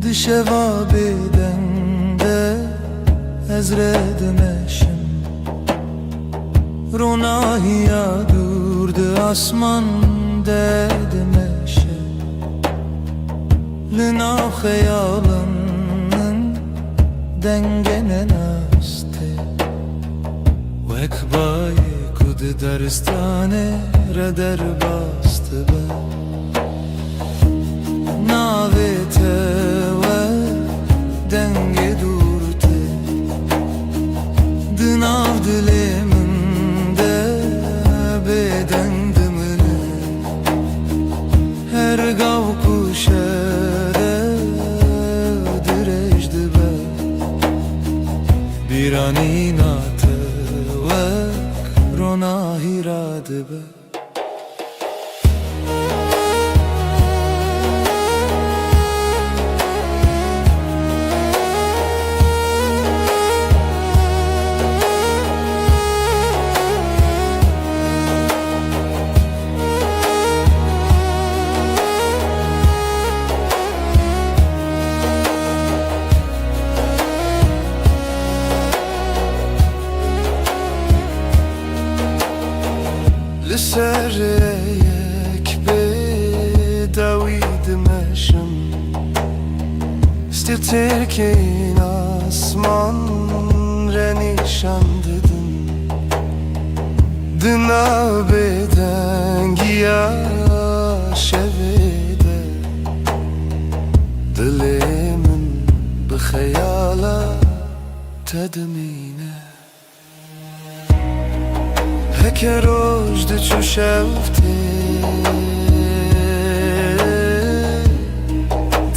Dışeva bedende ezredemeşim Ronahiya durdu asman dedemeşe Lina hayalının dengene naste Vekbaye kudu daristane reder bastı be Navete ve denge durte Dınav diliminde beden dımını Her gav kuşere direjdi be Bir an inatı ve ronahiradı be Sereyek bedaviydim eşim Stirterken asman renişan dedin Dına beden giya şevede Dilimin bixeyala tedmine Heke rojde çu şevte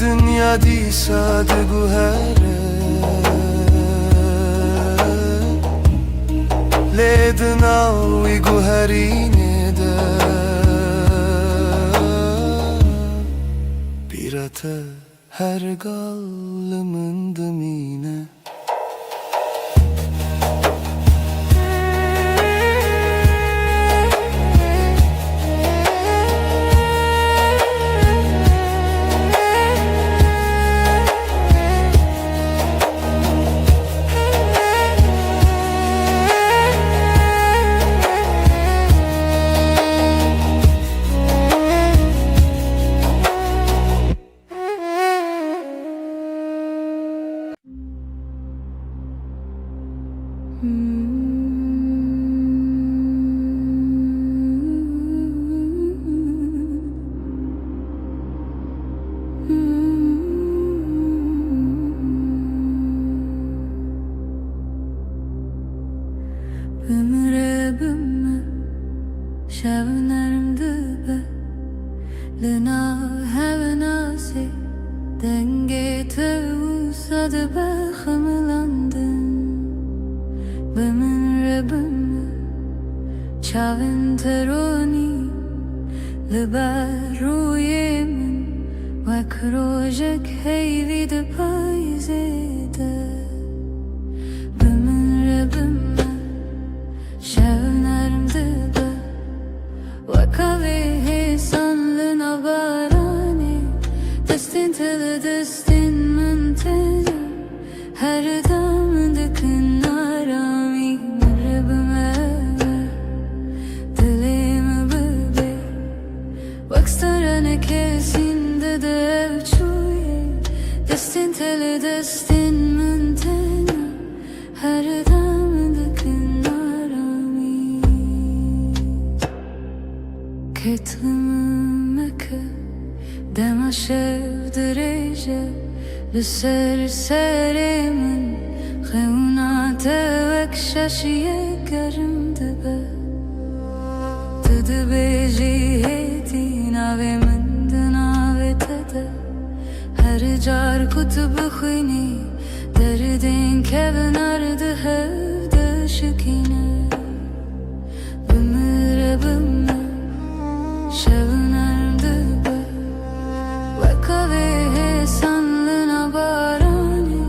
Dünya disa de guhere Lednavi guherine de Birate her gallımın dımine Ömre bümme şevnerim dübe Lina hevenasi denge tevsadı be xımılandın Ömre bümme çavin teroni Liber ruyemin Vek rojek heyvi de payzede Ömre bümme şevnerim dübe Vakavi hesanlı nabarani Destin tili destin müntene Her damdıkın arami Mırrabıme dilimi bıbe Vakstarane kesinde de evçuye Destin tili destin müntene Her damdıkın arami Ketlimeke dema şevdireje Lüser serimin Xevna tevek şaşiye gerim dibe Tıdı beji heti nave min dinave tede Her car kutubu khini Derdin kevin ardı hevde şikine Bümüre bümme şevnerim dübe Vakavi hesanlı nabarani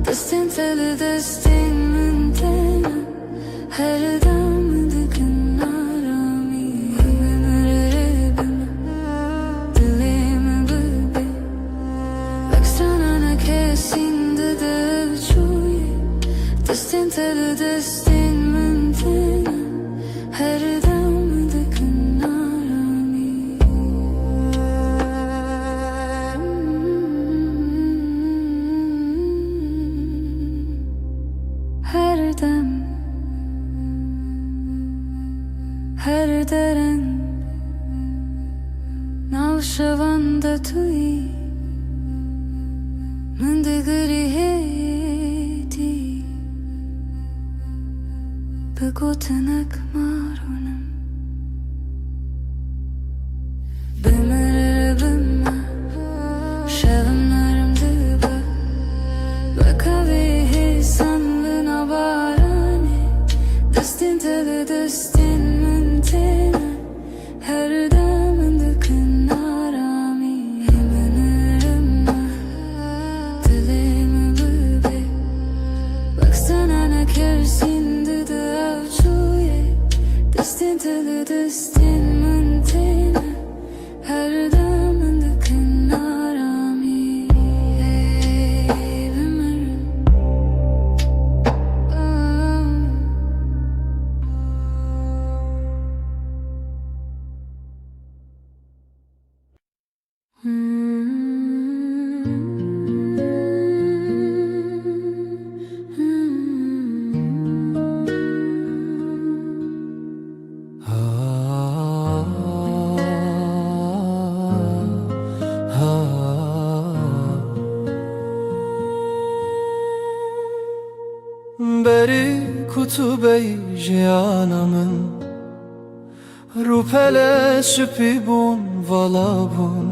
Destin teli destin müntene Her damdıkın arami Bümüre bümme dilimi bıbe Vekstrana شوند توی من دگری هیتی بگو تنک مارونم بمر بمر شبنارم دبا بکاوی سندن آبارانی دستین تل دستین من تنه her damında kınarami hemen dilimi bebe baksana ne kersin dedi avçuye destin teli destin mantena her damında kınarami hemen بری کتبه جیانمın روپله سپی بون والا بون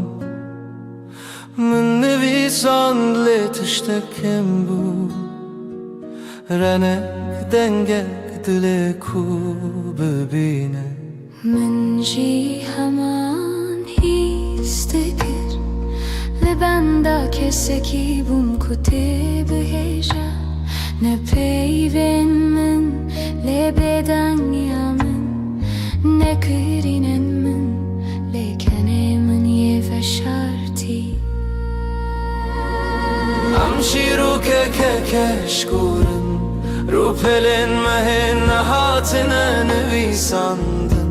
من نویسان لیتشتکم بو رنک دنگه دل کو ببینه من جی همان histekir ve ben de keseki bum kutib heja ne peyven min le beden yamin ne kirinen min le kenemin ye feşarti امشیرو که کشکورن رو پلن مهن نهاتنه نویساندن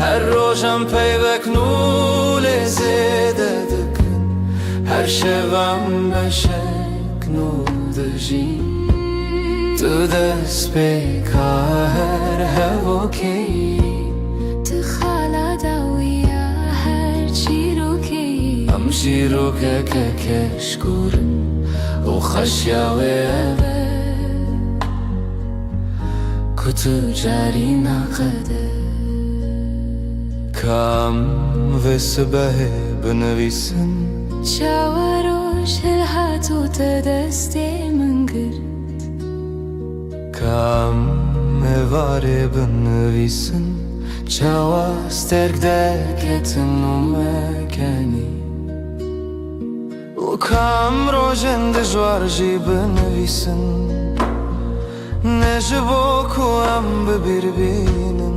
her روشم پیوک نول زیده دکن her شبم بشک نول دجی تو دست بیکا her هوکی تخالا داویا her چیروکی امشیرو که کشکورن و خشیاوه کتو جاری نقده کام و سبه بنویسن شاوروش الهاتو تدستی من گرد کام واره بنویسن چاوا سترک درکتن و مکنی و کام روژن دجوار جی بنویسن نجبو کو ام ببیر بینن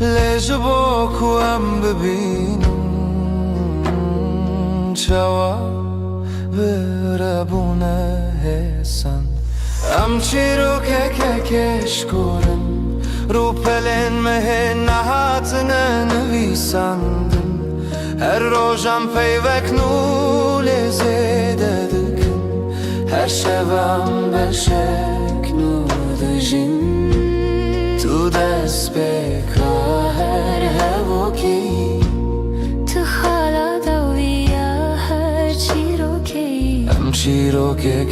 لجبو کو ام ببینن چاوا برابونه هسن ام چیرو که کشکورن رو پلن مهن نهاتنه نویساندن her روژم پیوک نول زیده دکن her شبم بشک نول دجین تو دست بکا her هوکی تخالا داویا her چیروکی ام چیرو که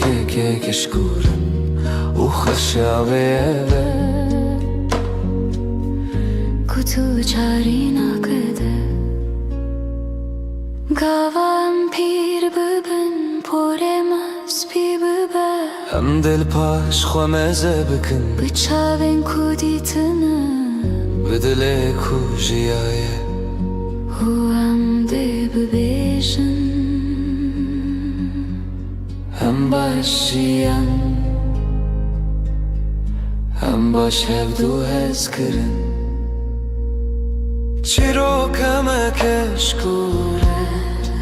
کشکورن و خشاوه kutu çari nakede gavam pir bibin poremaz pi bibe هم دل پاش خومزه بکن bıçavin kuditini بدل کو جیایه huam de bibejin هم باشیان هم باش هفدو هز کرن چیرو کمه کشکوره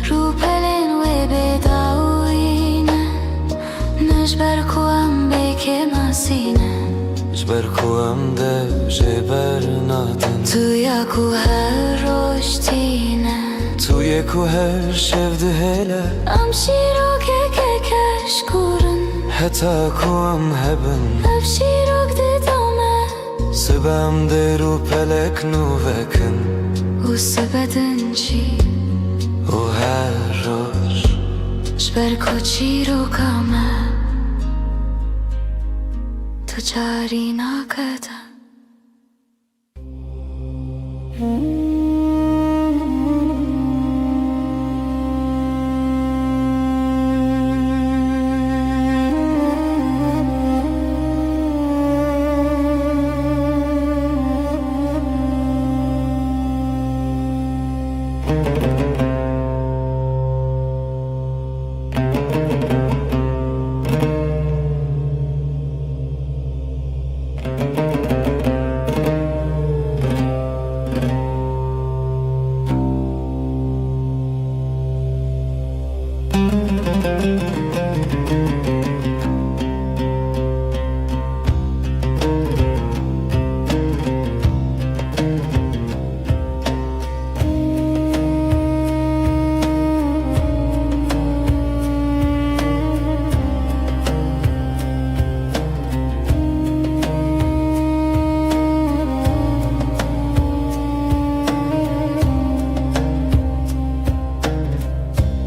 رو پلن و بداوینه نجبر کوام بeke masine جبر کوام ده جبر نادن تویا کو her roştine توی کو هر شفده هله am şirok keshkurun حتی کوام هبن am şirok de dome سبام ده رو پلک نو وکن u سبدن چی و هر روز جبر کچی رو کامه تو جاری نکدن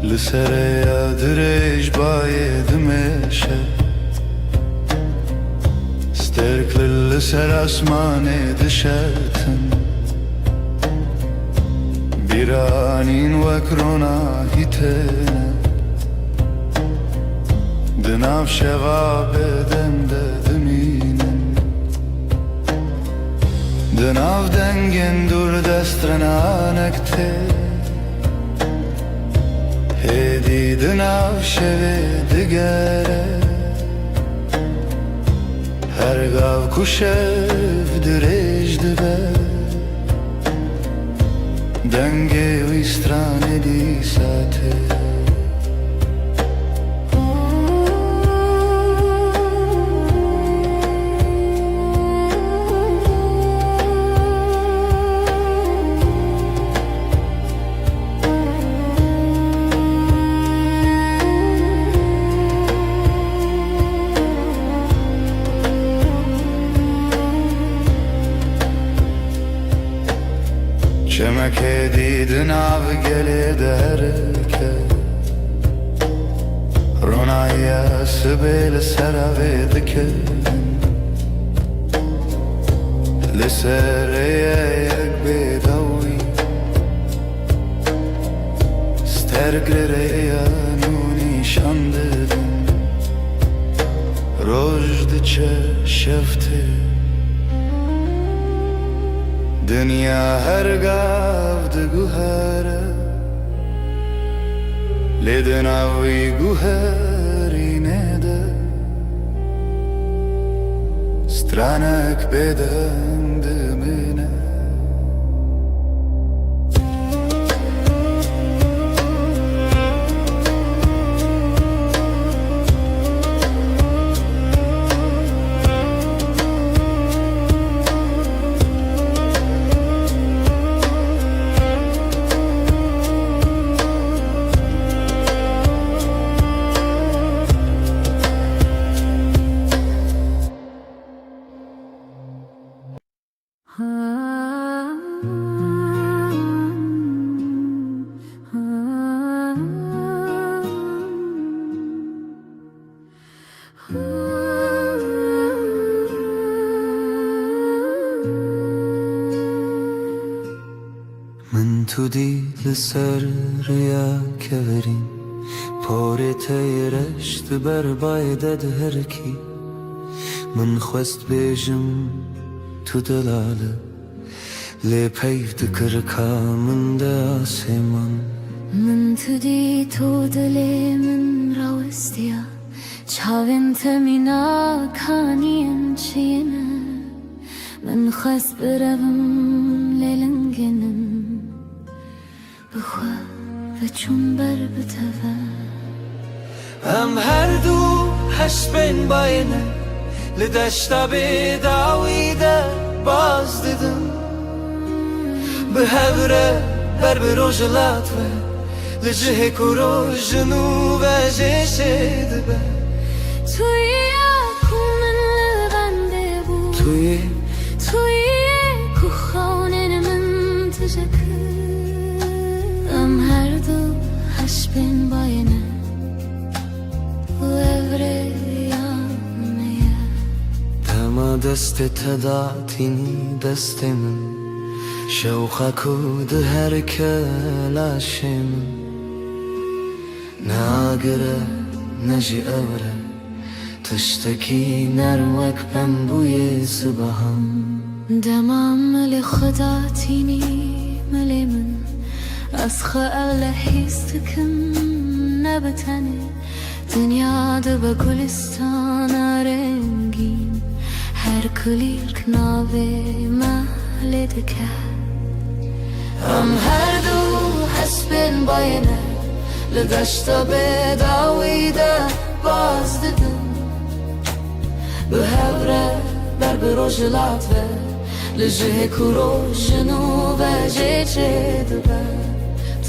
لسر یادرش باید میشه استرکل لسر آسمان دشتن بیرانین وکرونا هیتنه دناف شغاب دمینن دناف دنگن دور دسترنانکته هدی دناف شوه دگره هرگاو کشف درش دبه دنگه ویسترانه دی ساته چمکه دیدن آب گله درکه رونایی سبیل سراوی دکه لسر یک بیداوی سترگره نونی شانددن رجد چه شفته دنیا هرگاه دگوهره لیدناوی گوهری نده سترانک بدن دمینه من تو دی لسر ریا کورین پاره تیرشت بر بایدد هرکی من خواست بیجم تو دلاله لی پیف دکر کامن ده آسمان من تو دی تو دلی من راوستیا چاوین تمینا کانیم چینه من خواست بروم لیلنگنم بخوا و چون بر بتوه هم هر دو هشت بین باینه لدشتا بیداویده باز دیدم به هوره بر بروجلات و لجه کرو جنو و جشه دبه توی اکومن لبنده بود توی که خانه من تجکر حسبن باینه وفره yanmaya Dema deste tedatini destemin شوقا كود هركا لاشم ناقرة نجي أورا تشتكي نروك بمبوي صبحم دمام لخداتيني مليمن أسخى أغلى حيستكم نبتني dünyada Gülistan rengin her klik nave mahledike am her du hasbin bayne لدشتا بداویده باز دیدم به هوره بر بروجلات و لجه کروجنو و جیچه دبه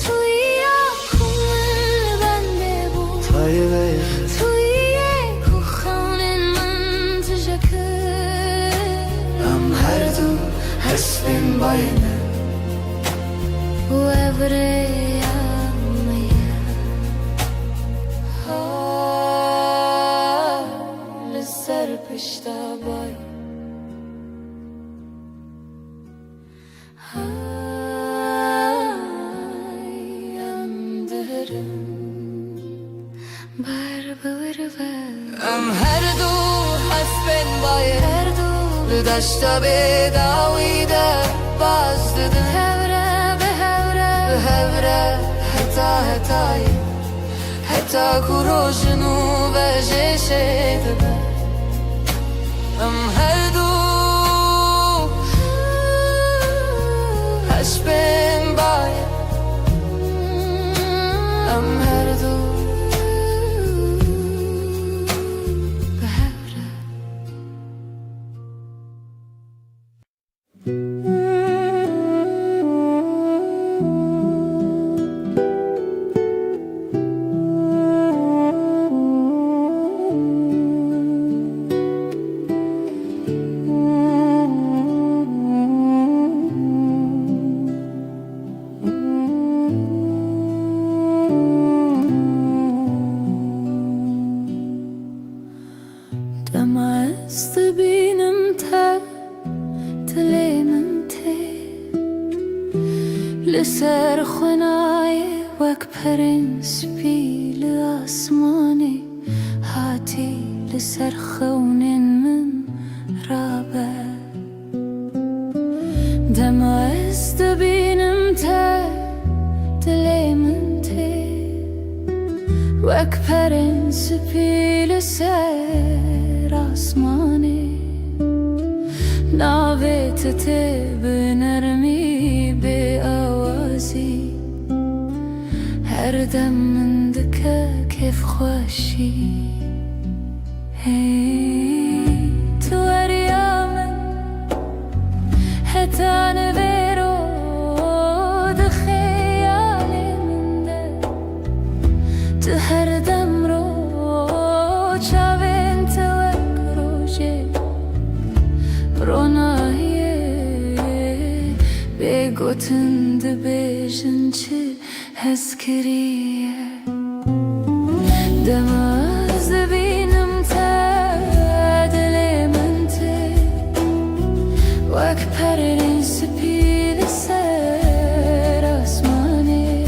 توی کل بنده بود توی کخانن من تجکر am her du hasbin bayne و evre پشتا بای اندرم بر ام هر دو حسبن بای هر دو لدشتا به داویده باز دیدم هوره به هوره حتی کروجنو و جیشه دبه am her du hasbin bay am her du behevre دمست بینم تا تلیمم تی لسر خنای وک پرنس بیل آسمانی هاتی لسر خونین من رابه دمست بینم تا تلیمم تی وک پرنس بیل سر آسمانی ناوت ته بنرمی به آوازی هر دم من دکه کیف خوشی هی تو اریامن حتی نویرو دخیال من ده تو هر دم رو چاوین رونایه بگوتن دبیجن چه هزکریه دماز دبینم تا دلی من تی وک پرین سپیل سر آسمانی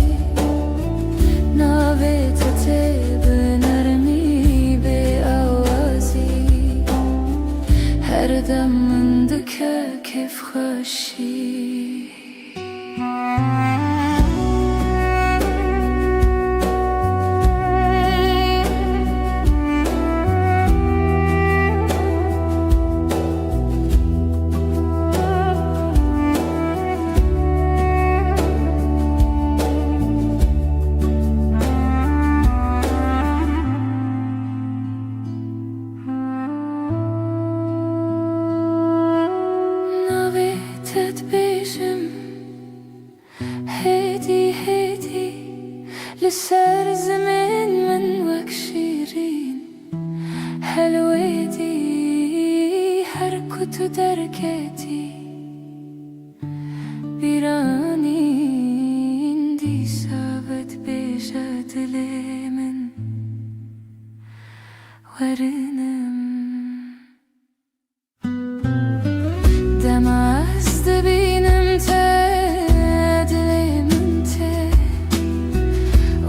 ناوی تی بنرمی به آوازی هر دم که کیف خوشی لسر زمن من وك شيرين حلوتي حركة دركتي بيراني اندي سابت بجد derinim. Dem az dibinem te dilim te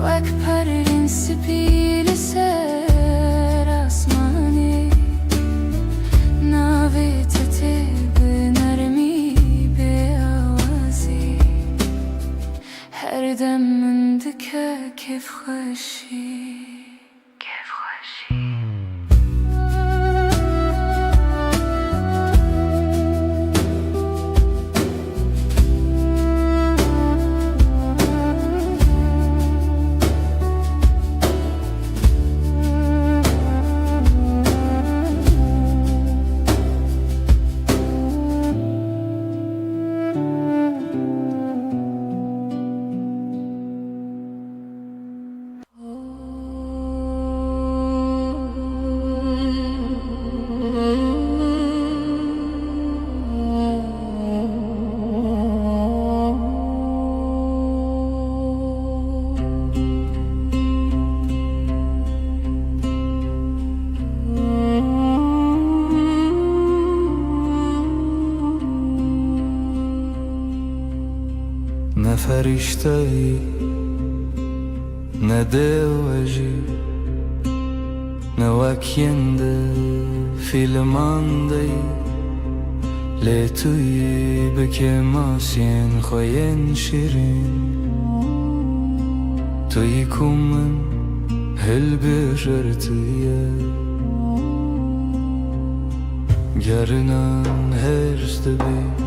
Vak parin sipil ser asmani Navet te benarmi be awazi Her dem mundike kef khoshi نه فرشته‌ای نه دلوجی نه وکینده فیلماندهی لی توی بکه ماسین خوین شیرین توی کومن هل بشرتیه گرنم هرست بی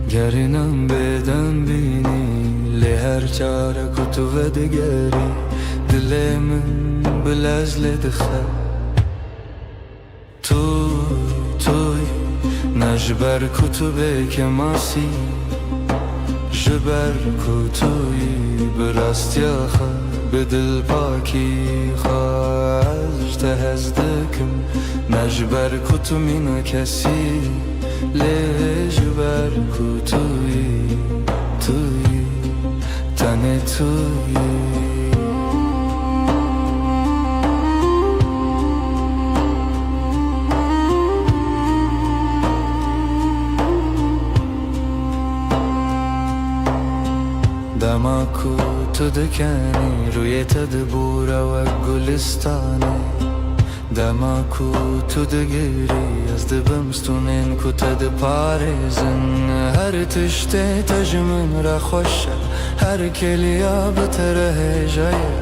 گرنم بدن بینی لی هر چاره کتو و دگری دل من بلزل دخل توی نجبر کتو بکه ماسی جبر کتوی براستی آخه به دل پاکی خواهد تهزدکم نجبر کتو مینا کسی لجبر کتوی تنه توی دماکو تو دکنی روی تدبور و گلستانه دماکو تو دگیری از دبمستونین کو تد پارزن هر تشته تجمن را خوشه هر کلیا بتره جایه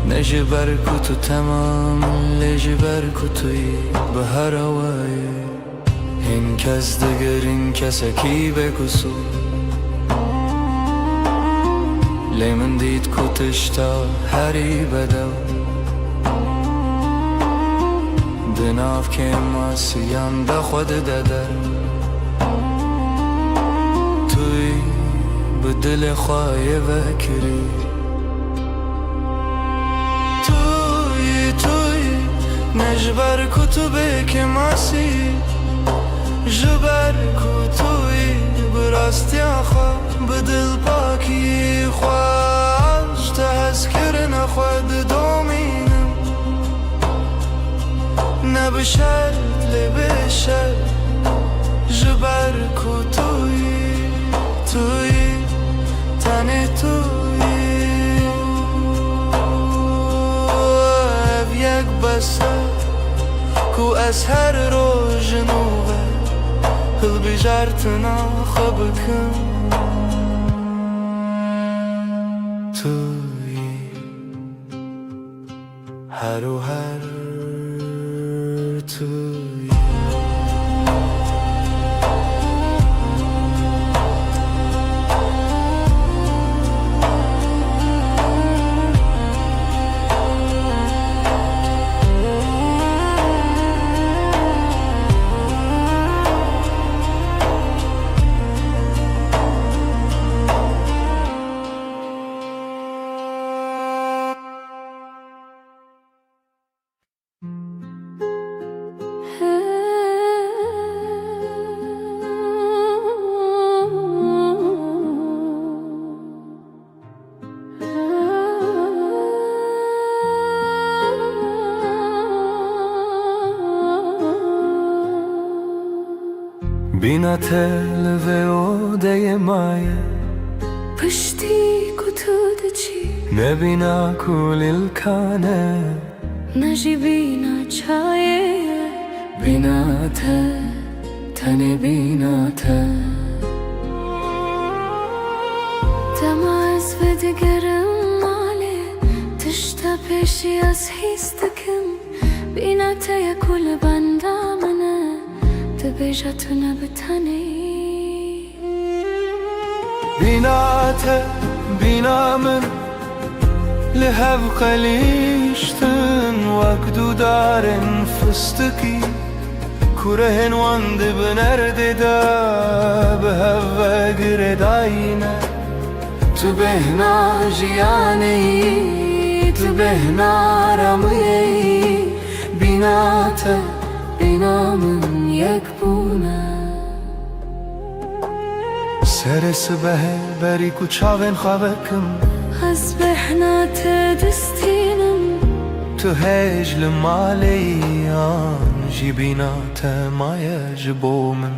نجبر کو تو تمام لجبر کو توی به هر وای این کس دگرین کسکی بکسو لی من دید کو تشتا هری بدو دناف که ماسیم دا خود دادر توی به دل خواهی وکری توی نجبر کتبه که ماسی جبر کتوی براستی آخوا به دل پاکی خواهش تذکر نخواد دومینم نه بشرط لبشرط جبر توی تنه توی اب یک بسر کو از هر روز نوبه هل بجارتنا خبکم توی هر و هر توی Bina tel ve odeye maye پشتی کتود چی نبینا کلیل کانه نجی بینا چایه بینا ته تنه بینا ته تماس و دگرم ماله تشتا پیشی از هیستکم بینا تیا کل بندا منه تبیجا تو نبتنی بینا ته بینا من لهب قلیشتن وقدو دارن فستکی کرهن واند بنرد دا به هوا گرداینه تو بهنا جیانی تو بهنا رمیی بینا ته بینا من یک بونه سر سبه بری کوچاون خوابکم از بهنا تدستینم تو هجل مالیان جی بینا ته مایج بومن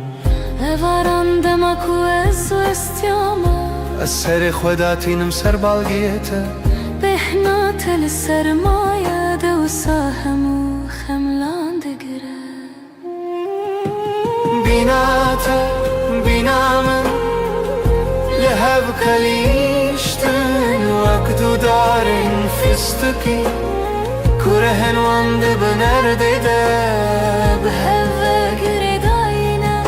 افارندم اکو از و استیامه از سر خوداتینم سر بالگیته بهنا تل سرمایه دو ساهم و خملان دگره بینا ته بینا من لهب کلیشتن وقدو دارن فستکی کرهن واند بنرده ده به هوا گرداینه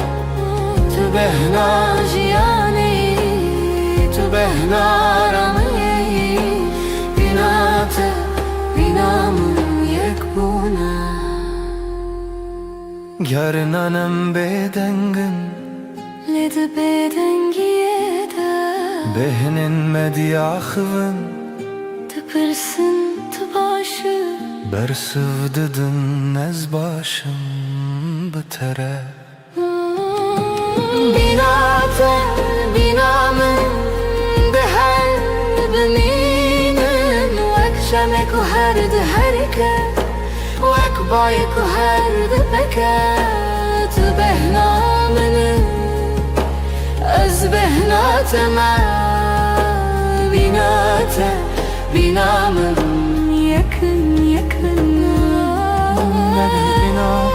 تو بهنا جیانی تو بهنا رمیی بینا ته بینا من یک بونه گرنانم بدنگن لد بدنگیه ده بهنن مدیاخون تپرسن تباشه برسوددن از باشم بتره بینا ته بینا من به هر بنینن وک شمک و هر ده هرکه وک بایک و هر ده بکه تو بهنا منه از بهنا تما بینا ته بینا من یکن یکن بینا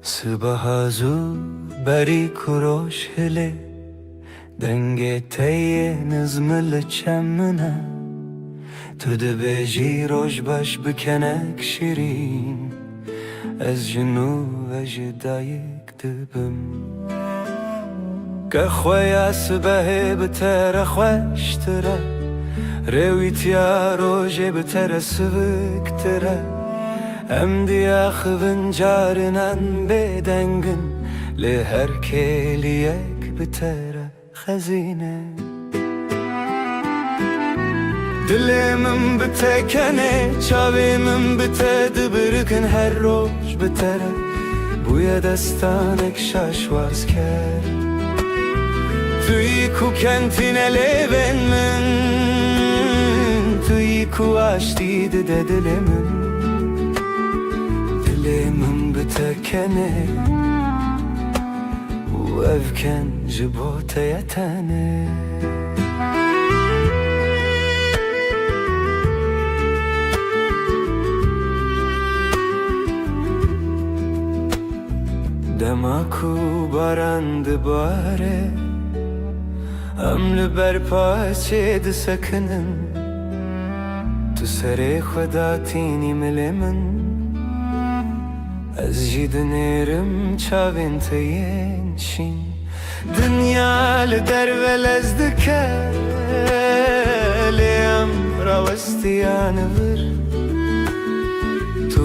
صبح زو بری کروش هله دنگ تیه نزمل چمنه تو ده بجی روش باش بکنک شیرین از جنو و جدایک دبم که خوی صبح بتر خوشتره رویتیا روش بتر سوکتره ام دیا خوین جارنان بدنگن لهر کلیک بتره خزینه دلمم بتکنه چاویمم بتد برکن هر روز بتره بوی دستانک شاشواز کرد توی کو کنتینه لیون من توی کو آشتی ده دلمم دلمم بتکنه و افکن جبوت یتنه دماکو بارند باره امل برپاچه د سکنن تو سر خدا تینی ملمن از جید نیرم چاوین تین شین دنیا لدر ولز دکه لیم راوستیان ور تو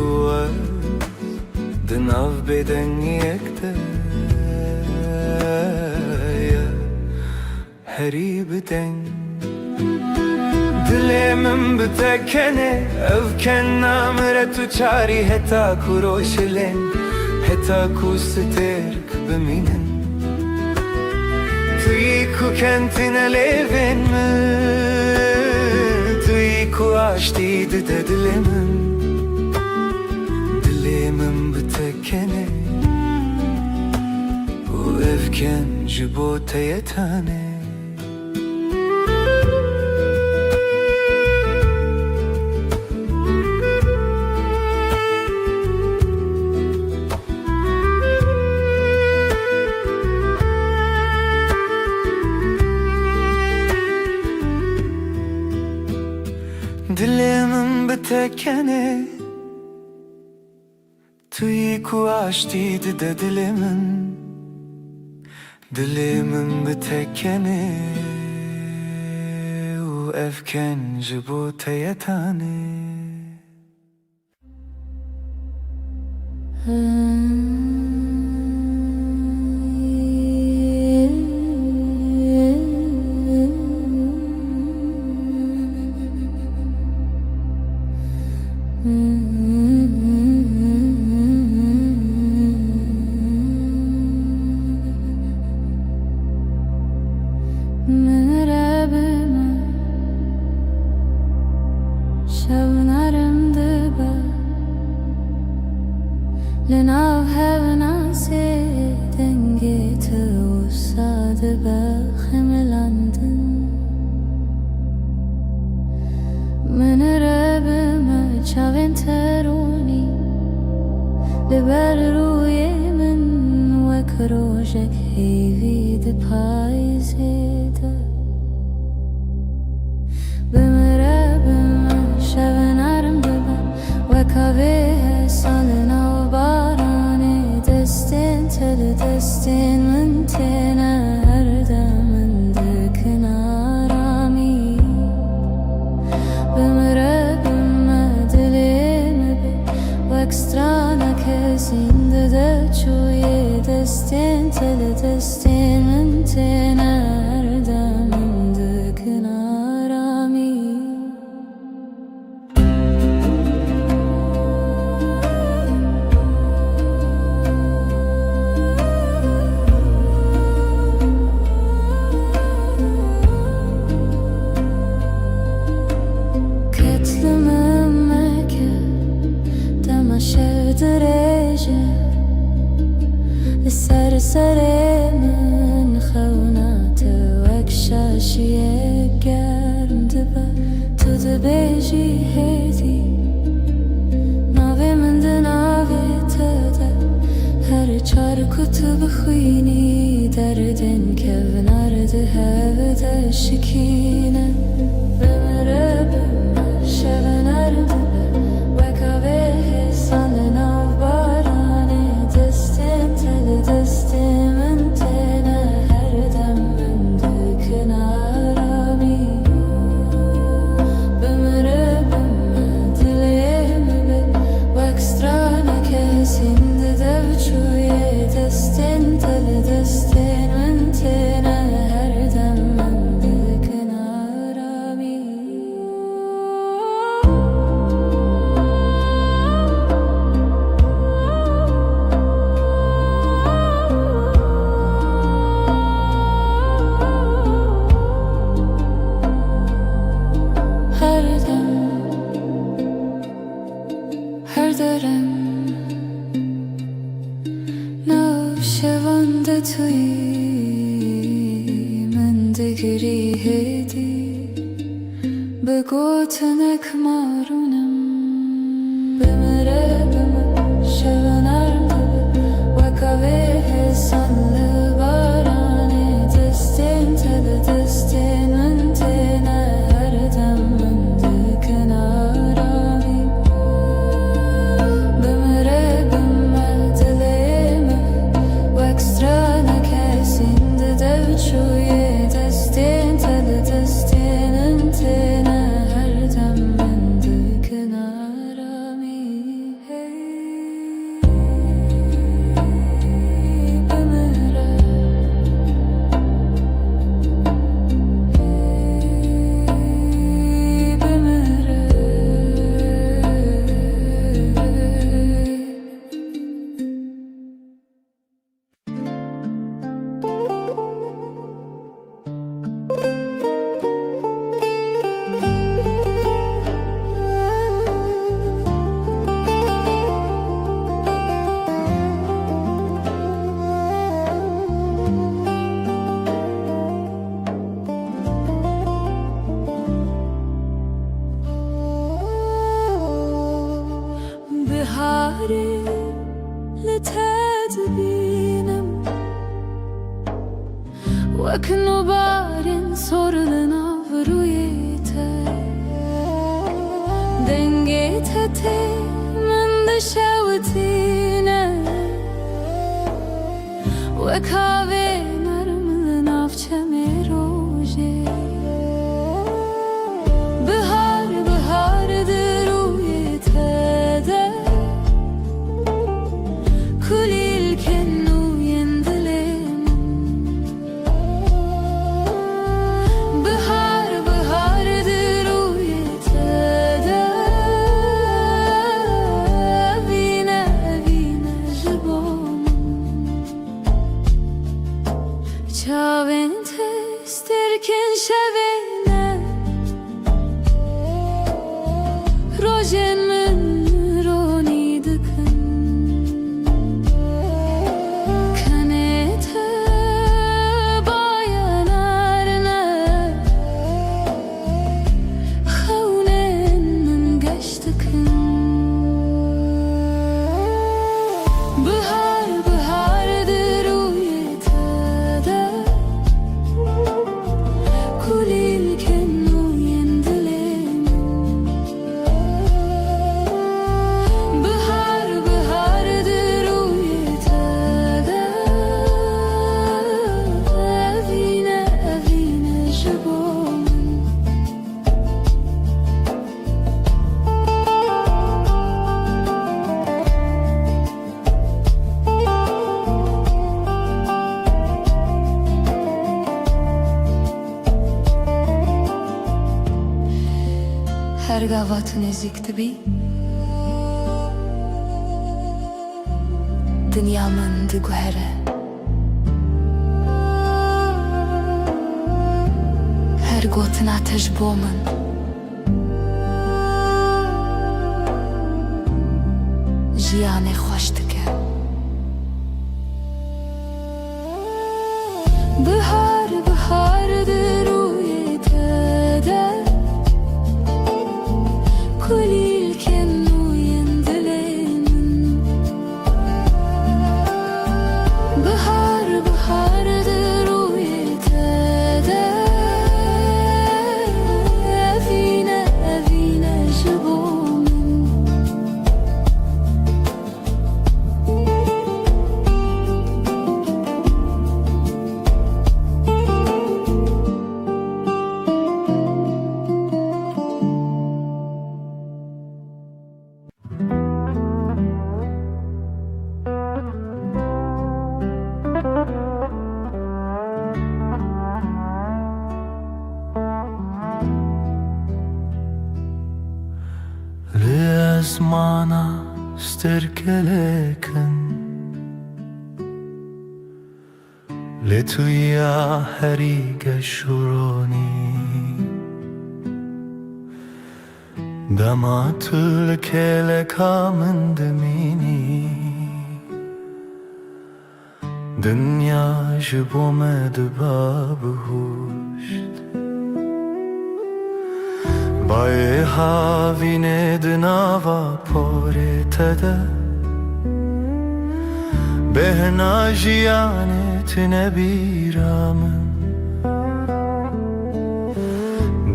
دناو بدن یکده هری بدن دلمم بتکنه افکن نامره تو چاری هتا کروشلن هتا کوسترک بمینن توی کو کنتین لیون توی کو آشتی ده دلمم بتکنه و افکن جبو تیتانه دلمم بتکنه توی کو آشتی ده دلمم بتکنه و افکن جبو تیتانه لناو هفنا سيدنجي توصاد بخملاندن من رب ما چاوين تروني لبر روی من وكروجك هيفي دپای زيده بمرب ما شبنارم دبا وكاوه سالنا دستين من تينا هردا من دكن آرامی بمرب ما دلیم بی وکسترانا کسین ده چوی دستين من تينا هردا من دكن آرامی سر من خونات وكشاشية گرم دبا تو دبيجي هيدي ناوي من دناوي تدا هر چار كتب خويني دردن كونار دهودا شكينة بمرب ما شبنار دبا وكاوه سالنا باراني دستين من تينا هردم من دكن آرامی بمرب ما دلیم بی وکسترانا کسین ده بچوی دستين من تينا هردم من دكن آرامی her dörem navşevandı tuy من دگری هدی به گوتنک مارونم بمره بمه شونرم و کاوه بینم وەک نوبارên sorulun avroyê dengê te tê min dişewitîne wek havê nerm li nav çemê rojê bihar bihardir rûyê te de kulîlkên nûyên dilê min bihar bihardir rûyê te de evîne evîne ji bo min çavên te stêrkên şevê ne rojên min ronî dikin kenê te bayanar ne xewnên min geş dikin bihar bihardir rûyê te de kulîlkên nûyên dilê min bihar bihardir rûyê te de evîne evîne ji bo min her gava tu nêzik dibî dinya min diguhere her gotina te ji bo min jiyanê xweş dike bihar bihardir rûyê te de kulîlkên nûyên dilê min bihar bihardir rûyê te de evîne evîne ji bo min li esmana sterkelekin li tu ya herî geşûronî dema tu li kêleka min dimînî dinya ji bo me diba bihuşt bayê havînê di nava porê te de bêhna jiyanê tune bîra min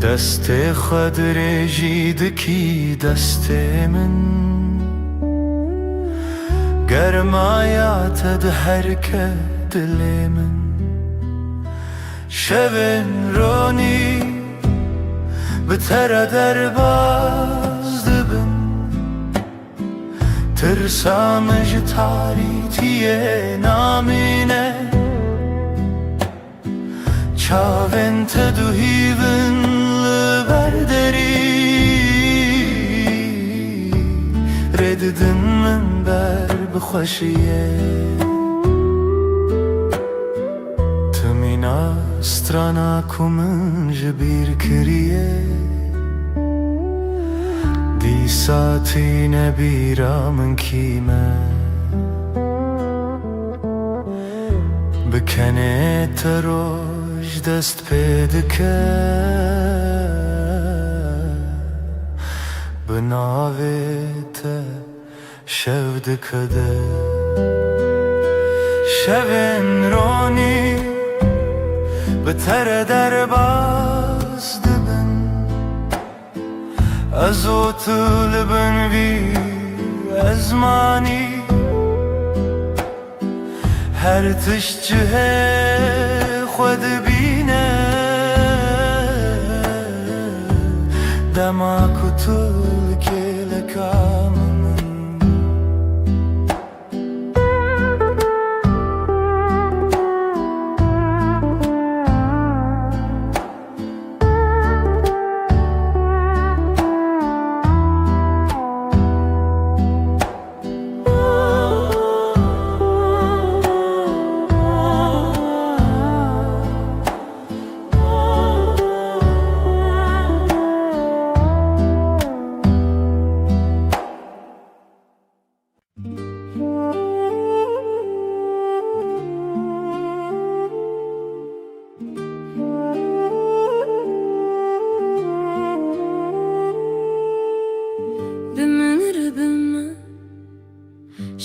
destê xwe dirêjî dikî destê min germaya te diherke dilê min şevên ronî bi te re derbas dibin tirsa me ji tarîtiyê namîne çavên te duhîvin li ber derî rê didin min ber bi xweşiyê tu mîna strana ku min ji bîr kiriye dîsa tîne bîra min kîme bi kenê te roj dest pê dike bi navê te şev dike de شبن رونی به تر در باز دبن از او طلبن بی ازمانی هر تشجه خود بینه دما کتل که لکامن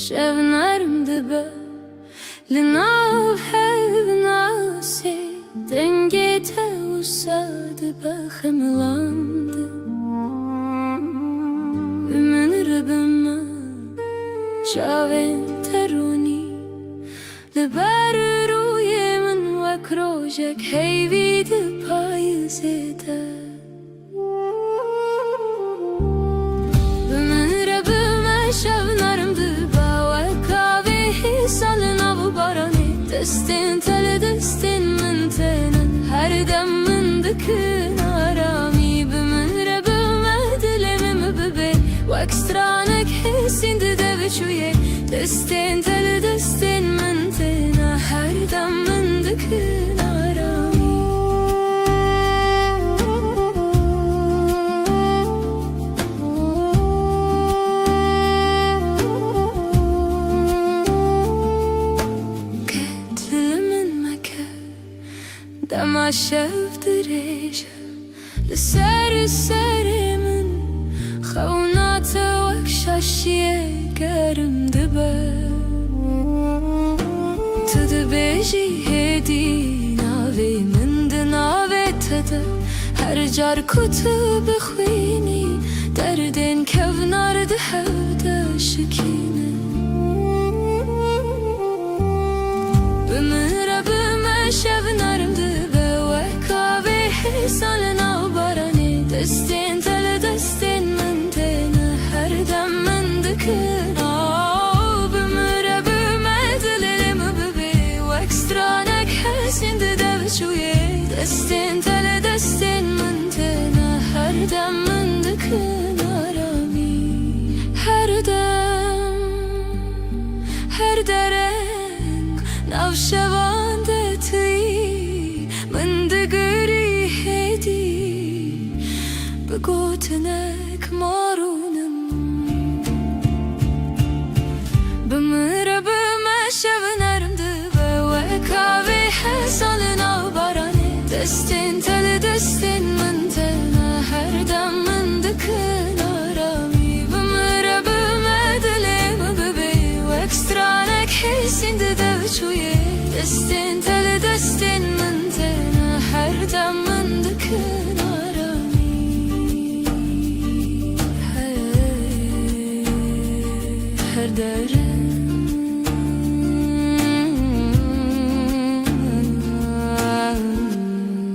شبنرم دبا لناو حب ناسي دنگي توساد بخملاند من ربما شاوين تروني لبر روی من وكروجك هيفيد پایزده من ربما شبنرم دبا salına bu barani destin tele destin mentenen her demmin dikün arami bimin rebime dilemim bebe vakstranek hissindi deviçuye destin tele destin mentena her demmin dikün arami دما شفت ريشة لسر سرمن خونات وكشاشية كرم دبا تدبيجي هدي ناوي من دناوي تدا هر جار كتب خويني دردين كفنار دهودا شكينة بمرا بما شبنارم salına barani destin tele destin mentena her dem mendikın bümüre bümedilerim bebi vakstranek hesindi devçuye destin tele destin mentena her dem mendikın arami her dereng navşevan detui mendigiri بقوتنك مارونم بمرة بما شبنرم دبا وكابي حصلنا وبراني دستين تل دستين منتنا هر دم من دكن آرامي بمرة بما دلم ببي واكسترانك حسين ددوشوي دستين تل دستين منتنا هر دم من دكن her derin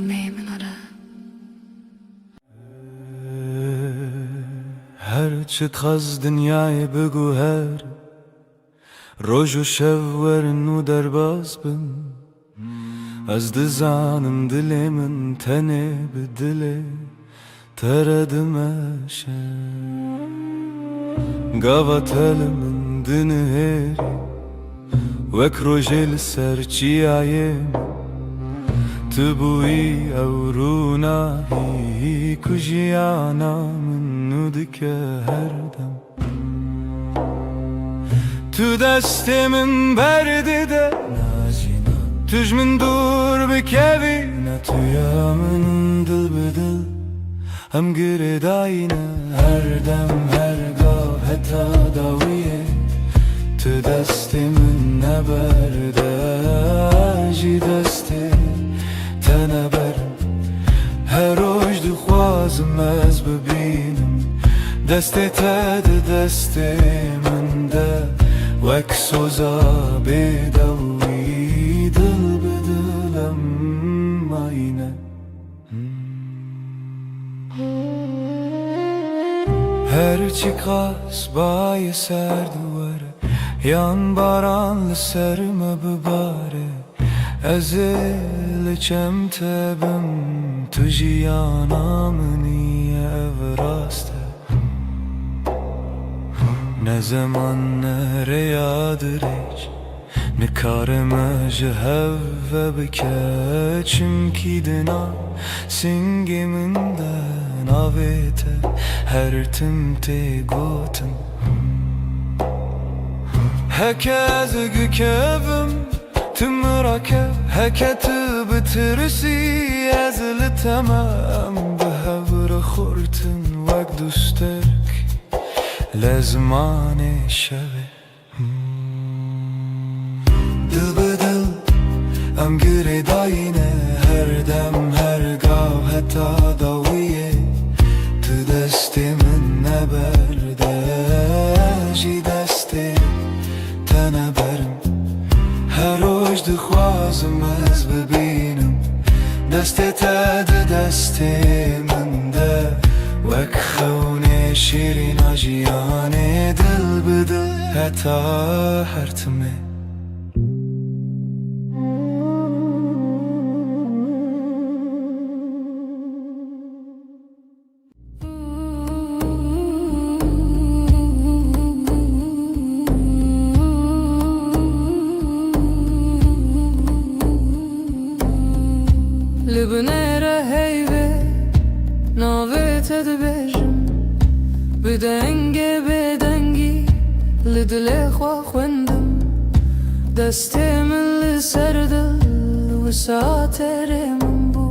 meymin ara her çıt xaz dünyayı bugü her roju şevverin u derbaz bin az dizanım dilimin tene bedile teredim eşer Gavat elimin dini heri Vek rojel serçiyayem Tubui avruna hi Kujiyana min nudike herdem Tu destimin berdi de Tuj min dur bikevi Natuya min dil bedil Hem giridayne her dem her gav heta daviye Tu destimin ne berde دستی تد دستی من ده وک سوزا بدوی دل بدلم aynı Her çıkas bayi ser duvarı Yan baranlı serme bibare Ezil çem tebim Tujiyana niye evraste Ne zaman nereyadır hiç Ne karime jehevve bike Çünkü dina singiminden avete Her timte gotum Hekez gükevim Tımrake heketi bitirisi Ezli temem Behevre khurtin vek dusterk Lezmane şeve Dil bedil Em gire dayine Her dem her gav heta daviye Tu destimin neberde Ji desti teneberim Her roj dixwazim ez bibînim Destê te di destê min de Wek xewnê şîrîna jiyanê Dil bi dil heta her timê Libnere heyve Navete dibêjim Bi dengê bêdengî Li dilê xwe xwendim Destê min li ser dil Wisa terê min bû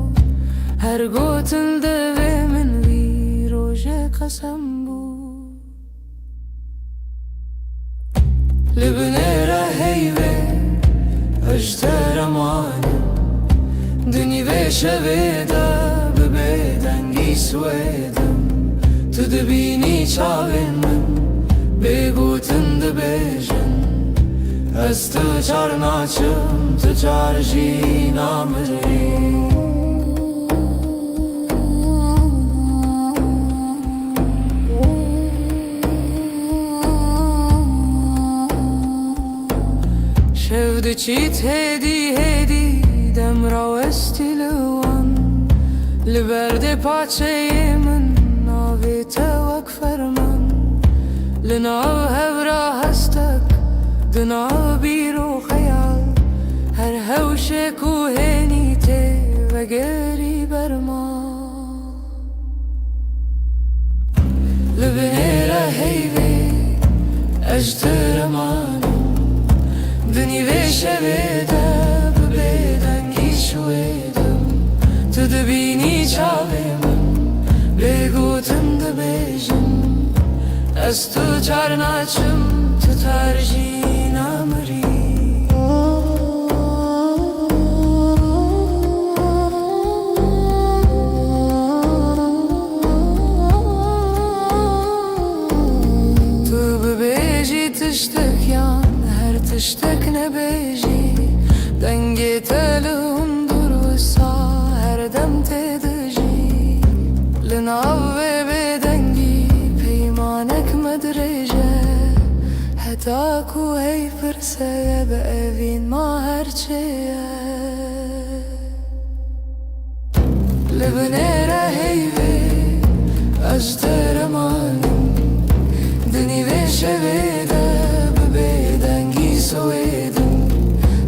Her gotin devê min vî rojê qesem bû Libnere heyve Ejder emanim Dünî vê şevê de bi bêdengî swêdim Tu dibînî çavên min bêgotin dibêjin Ez tu çar naçim tu çar jî namirî Şev diçît hêdî hêdî Demra westî li wan Li berdê paçeyê min Navê te wek ferman Li nav hevra hestek Di nav bîr û xeyal Her hewşê ku hênî tê vegerî berma Li binêre heyvê ejder emanim Dinî vê şevê de bi bêdengî şwêdim Tu dibînî çavê min bêgotin dibêjin Ez tu çar naçim tu tar jî namirî Tu bibêjî tiştek yan her tiştek nebêjî Dengê te li hundur wisa her dem tê dijî Li nav vê bêdengî peymanek me dirêje Heta ku hey pirseye bi evîn ma her çêye Li binêre heyvê ejder emanim Dinî vê şevê de bi bêdengî swêdim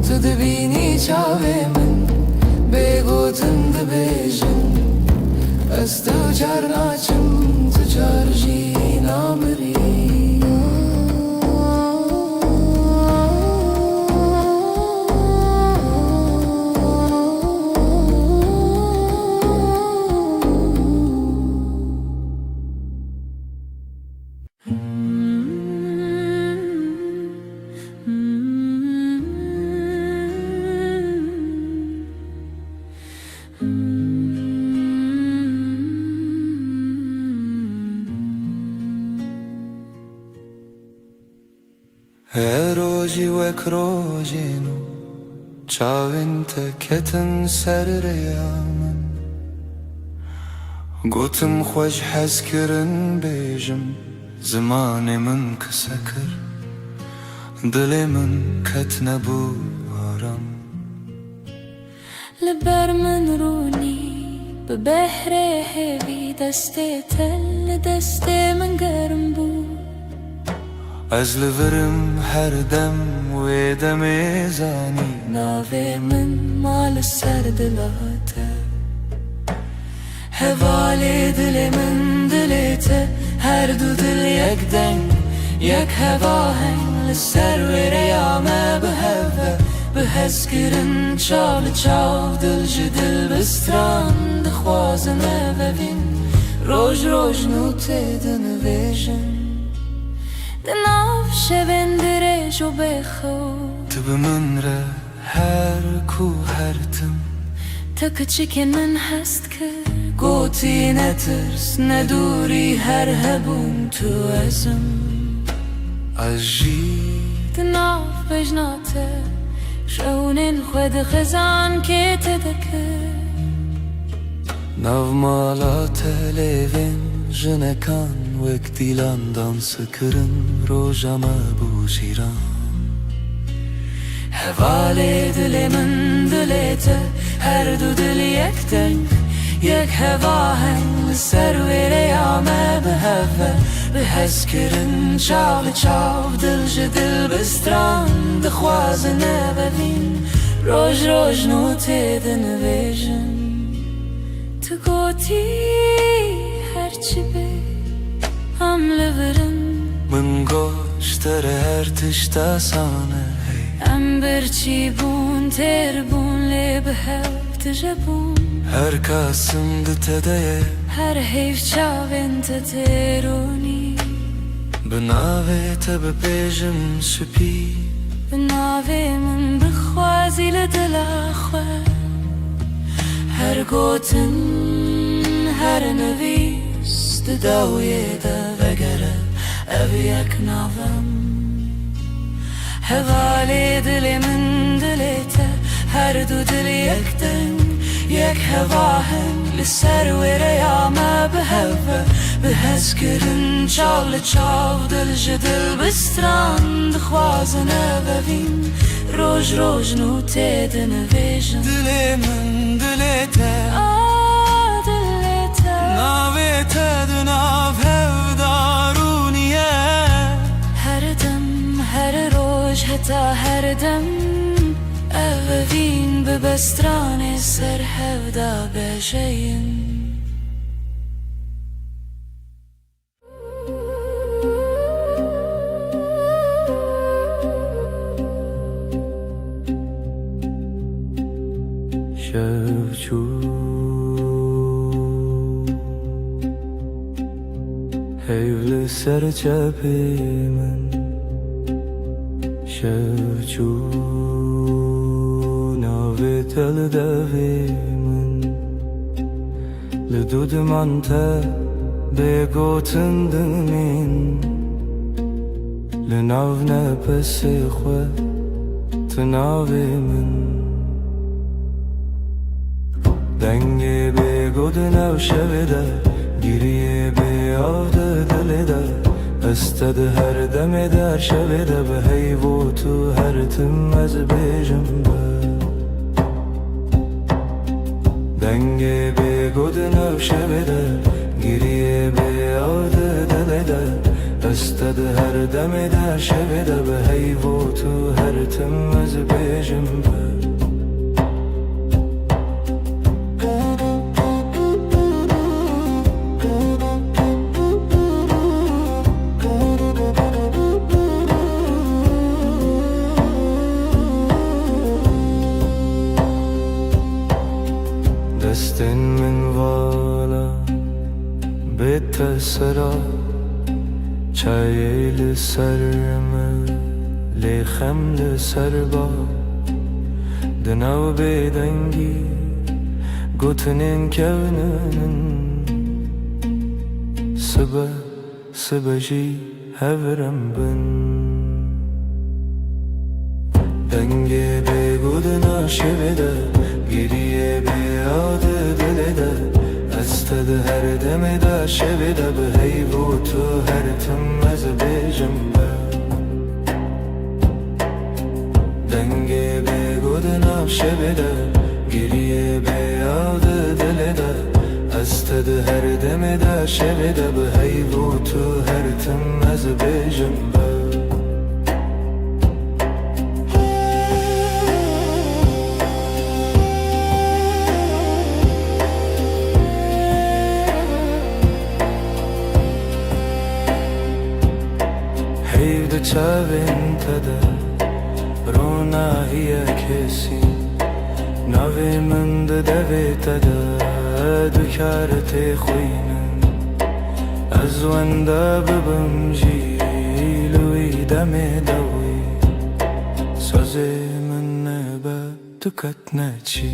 Tu dibînî çavê min bêgotin dibêjin Ez tu çar naçim tu çar jî namirî وك روجينو چاوين تكتن سر ريامن قوتم خوش حس كرن بيجم زماني من كسكر دلي من كتنبو هرم لبر من روني ببحر هبي دستي تل دستي من قرم بو أزلفرم هر دم ويدم إزاني نافي من مال السرد لاته هوالي دلي من دليته هر دو دل يك دنگ يك هواهن للسر وريامه بهوه بهسكرن چال چاو دل جدل بستران دخوازنه و بین روج روج نوته دنویجن دناف شبن درج و بخو تب من را هر کو هرتم تک چکن من هست که گوتی نترس ندوری هر هبون تو ازم أجي دناف بجناته شون الخد خزان كي تذكر ناف مالات ليفين جنكان وكتيلان دانس كرن روجا ما بوشيران هوالي دلي من دليته هر دو دل يك دنگ يك هواهن لسر وريامه بهوه بهسكرن چاو چاو دل جدل بستران دخوازنه ببین روج روج نوته دنویجن تو گوتی هرچی بی هم لورن من گوشتر هر تشتا سانه ام برچی بون تر بون لی بهو تجبون هر کاسم دتدايه هر حیف چاوین تترونی بناوه تب بيجم سپی بناوی من بخوازی لدلاخوه هر گوتن هر نویس دداویه دا وگره او یک ناوم هوالی دلی من دلیته هر دو دل یک دنگ يك هواهن لسر وريامه بهوه بهسكرن چال چاو دل جدل بستران دخوازنه ببین روج روج نوته دنویجن دلي من دليته دليته ناويته دناف هفدارونيه هر دم هر روج حتى هر دم اوین ببستران سر هفدا بجین شوچو هیول سر چپی من شوچو تل دوی من لدود من تا بگوتن دمین لناو نپس خو تناوی من دنگی بگود نو شویده گیریه بیاوده دلیده استد هر دم در شویده به هیو تو هر تم از بیجم دنگی بگود نو شویده گیریه بیاوده دلیده استد هر دم در شویده به هیو تو هر تم از بیجم دستن من والا بیت سرا چای لسرم لیخم لسر با دناو بیدنگی گوتنین کونن سبا جی هورم بن دنگی به گودنا شویده گریه به آد دلده استد هر دم دا شویده به هیو تو هر تم از بیجم دنگی به گودنا شویده گریه به آد دلده استد هر دم دا شویده به هیو تو هر تم از بیجم هيدا چاوين تدا رونا هي كسي ناوي من دوي تدا دكارتي خوينن از وندا ببم جيلوي دمي دوي سوزي من نبا دكتنا چي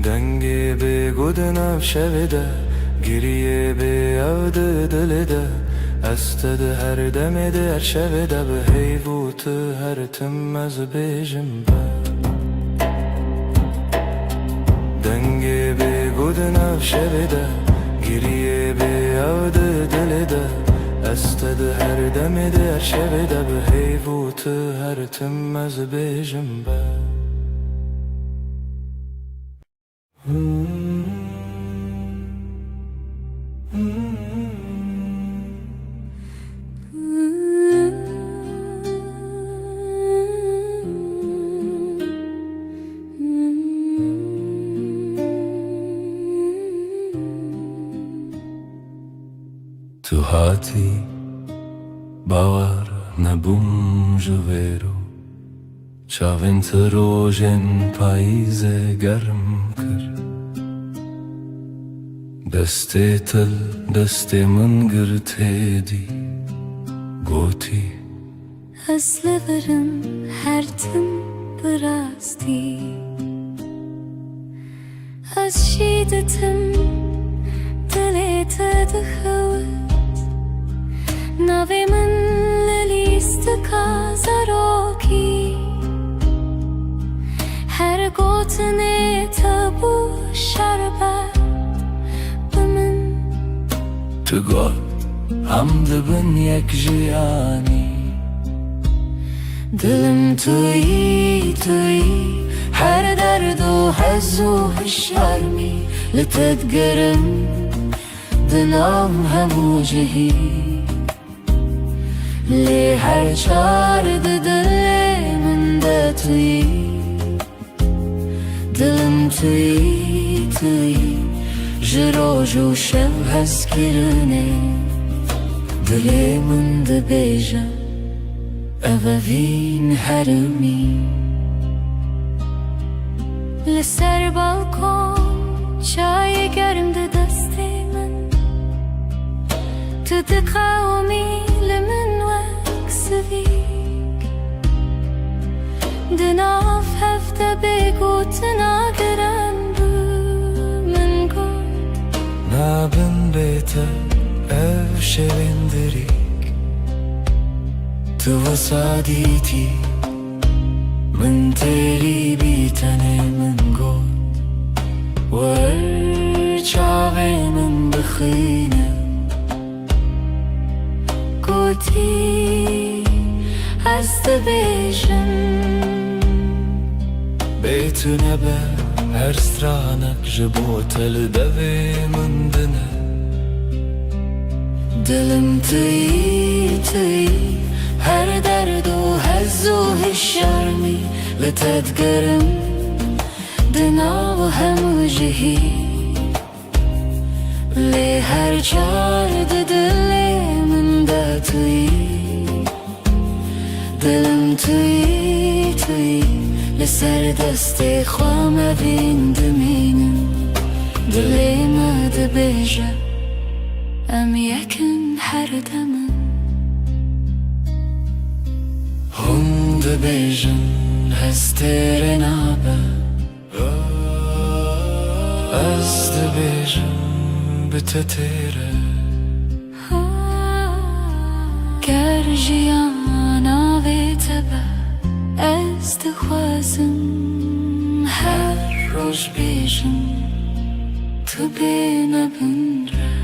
دنگي بگودنا شويدا گریه به آد دلده استد هر دم در شویده به هیوت هر تم از بیجم دنگی به گودنا شویده گریه به آد دلده استد هر دم در شویده به هیوت هر تم از بیجم تو هاتی باور نبوم جویرو چاوین تروژن پاییز گرم کرد دستی تل دستی من گرته دی گوتی از لبرم هر تم براستی از شیدتم دلیت دخوت ناوی من للیست کازاروکی هر گوتنه تبو شربت بمن تو گل هم دبن یک جیانی دلم توی هر درد و حز و هشارمی لتدگرم دنام همو جهی لی هر چار دل من دا توی دلم توی جروج و شب هست کرنه دلی من دا بیجا اووین هرمی لسر بالکن چای گرم ده دست من تو دقاومی لمن وکسویک دناف هفته بگو تناگرم بو من گود نابن بیتا او شویندریک تو وصادیتی من تیری بیتنه من گود ورچاوی من بخینه گوتی از دبیجم بیتو نبه هر سترانک جبو تل دوی من دنه دلم توی هر درد و حز و هشارمی لتدگرم دنا و همو جهی لی هر چار دل من دا توی دلم توی لسر دست خوام بین دمینم دلی ما دبیجه ام یکن هر دمم هم دبیجن هستر نابه از دبیجن بتتیره گر جیانا دخوازم هر روز بیشم تو بینه بندره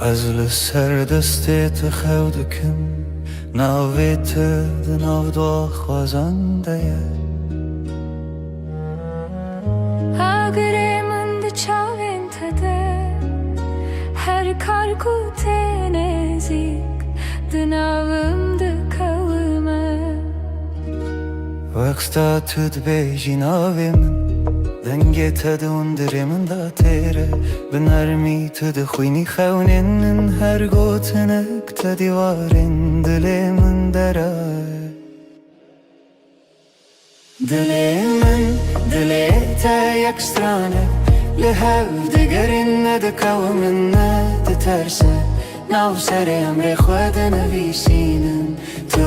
از لسر دستت خودکم ناویت دناو دو خوازنده اگر من ده چاوین تده هر کار کوته نزیک دناوم ده کلمه وقتا تد بیجی ناوی من دنگی تدون درمن دا تیره بنرمی تد خوینی خونین هر گوتنک تدیوارین دلی من دره دلی من دلی تا یک سترانه لحف دگرین ندکاو من ندترسه ناو سر امر خود نویسینن تو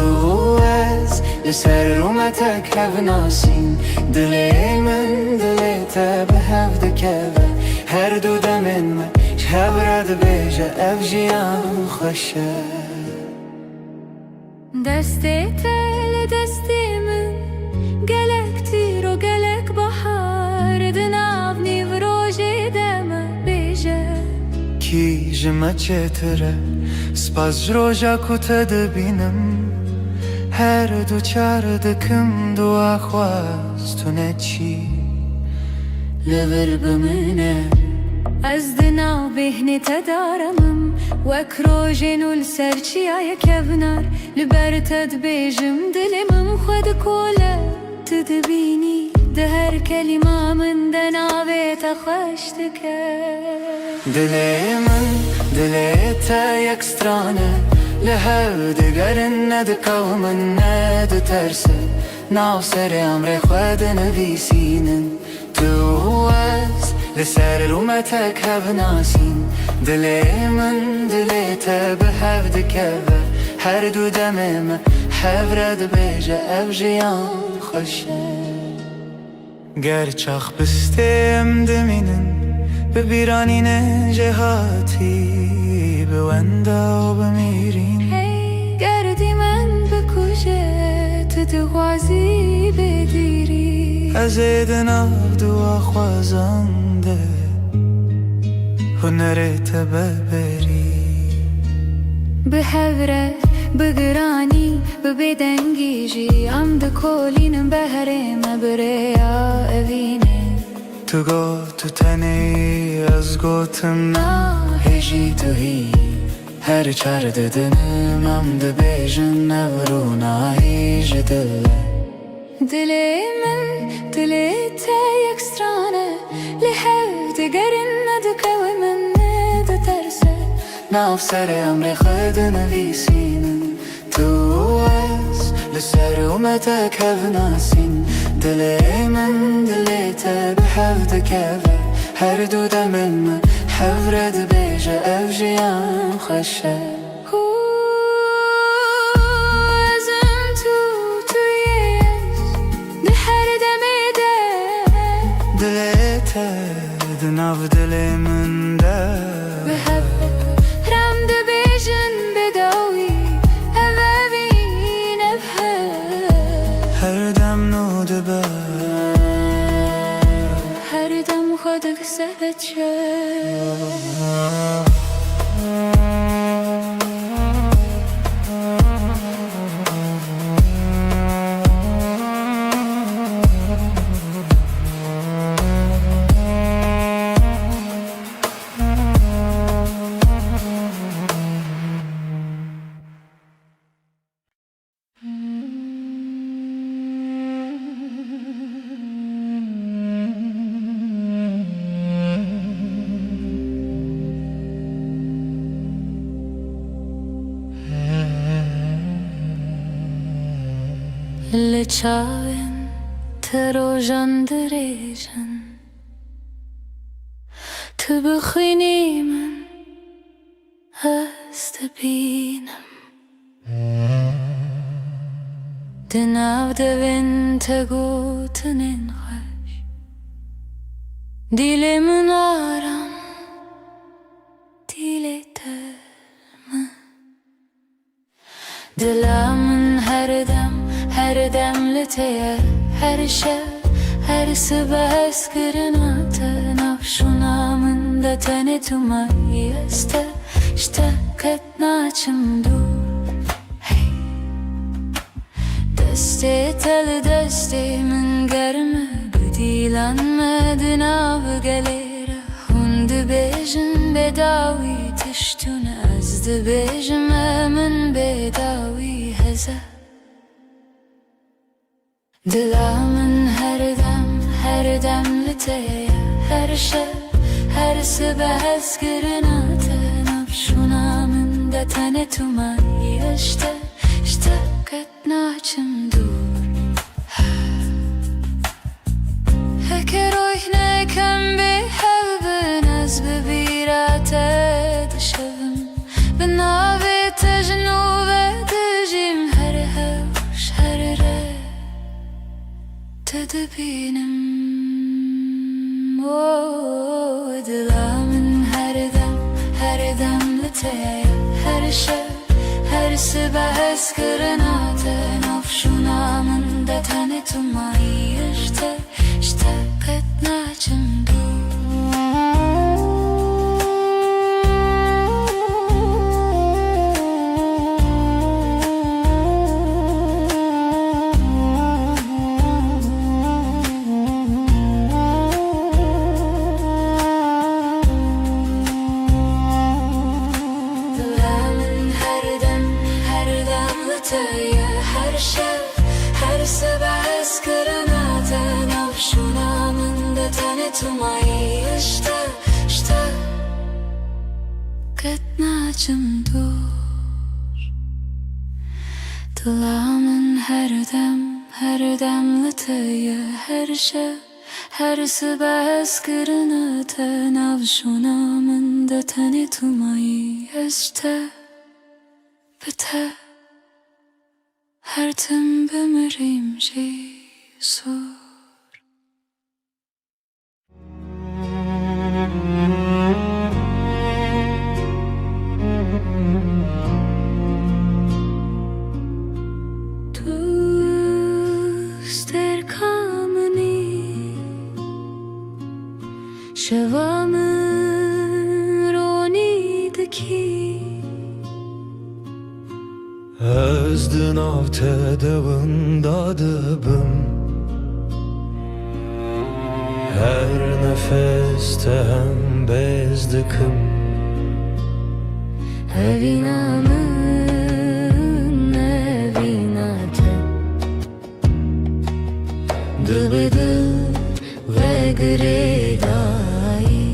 از لسر رومتک هف ناسین دلی من دلی تا به هف دکوه هر دو دمین من شب رد بیجه اف جیان خوشه دستی تل دستی من گلک تیر و گلک بحار دناو نیو روژی دمه بیجه کی جمع چتره سپاس جروجا کتا دبینم هر دو چار دکم دو آخواز تو نچی لبر بمنه از دناو بهنی تدارمم وک روژین و لسرچی آیا کبنار لبر تد بیجم دلمم خود کوله تدبینی ده هر کلمه من دناوی تخوش دکه دلی من دلی تا یک سترانه لحف دگرن ندکاو من ندترسه ناو سر امر خود نویسینن تو از لسر رومتک هف ناسین دلی من دلی تا به هف دکوه هر دو دمم هف رد بیجه اف جیان خوشه گر چاخ بستیم دمینن ببیرانین جهاتی بوندا و بمیرین هی گردی من بکوشه تو دخوازی بدیری از دناو دو خوازنده هنرت ببری به هوره بگرانی ببیدنگیجی ام دکولینم بهره مبریا اوینه تو گو تو تنی از گوتم هجی تو هی هر چار ددنم ام دبیجن نورو نایج دل دلی من دلی تا یک سترانه لحف دگرن ندکوه من ندترسه ناو سر امر خود نویسینن تو از لسر اومتک هف ناسین دلی من دلی تا به هف دکوه هر دو دمن من هف رد بیجه اف جیان خوشه ازم تویش ده هر دمه ده دلی تا دناو دلی من ده به هف رم ده بیجن بداوی اوابین هر دم نو دبه هر دم خود کسلت شد لچاوین تروژان دریجن تبخيني من استبينم دناو devin tegutinin hoş Dilimin aram diletermi Dilamın her dem liteye her şey her sıbes kırınatı nafşunamın da tanıtıma yeste işte katnaçım dur Deste tel deste min germe Bedilanmedin av gelere Hundi bejin bedavi tiştun Azdı bejime min bedavi heze Dilamın her dem liteye her şey her sıbez kırınatı Nafşunamın da tanıtıma işte katnaçım dur Heker oyne kem bi hevbin az bebirate dışavım Benavi tejnu ve dejim her hevş her re Tedebinim Dilamın her dem liteye her şey her sıbez kırınatı nafşunamın da tanıtıma işte katnaçım dur her şey her sıbez kırınatı nafşunamın da tanıtıma işte katnaçım dur Dilamın her dem liteye her şey her sıbez kırınatı nafşunamın da tanıtıma işte biter her tim bemirim Jesus Tuster kameni Şevamın ronidaki Özdün av tedavında dıbım Her nefeste hem bezdıkım Evinamın evinate Dıbıdı ve gredayı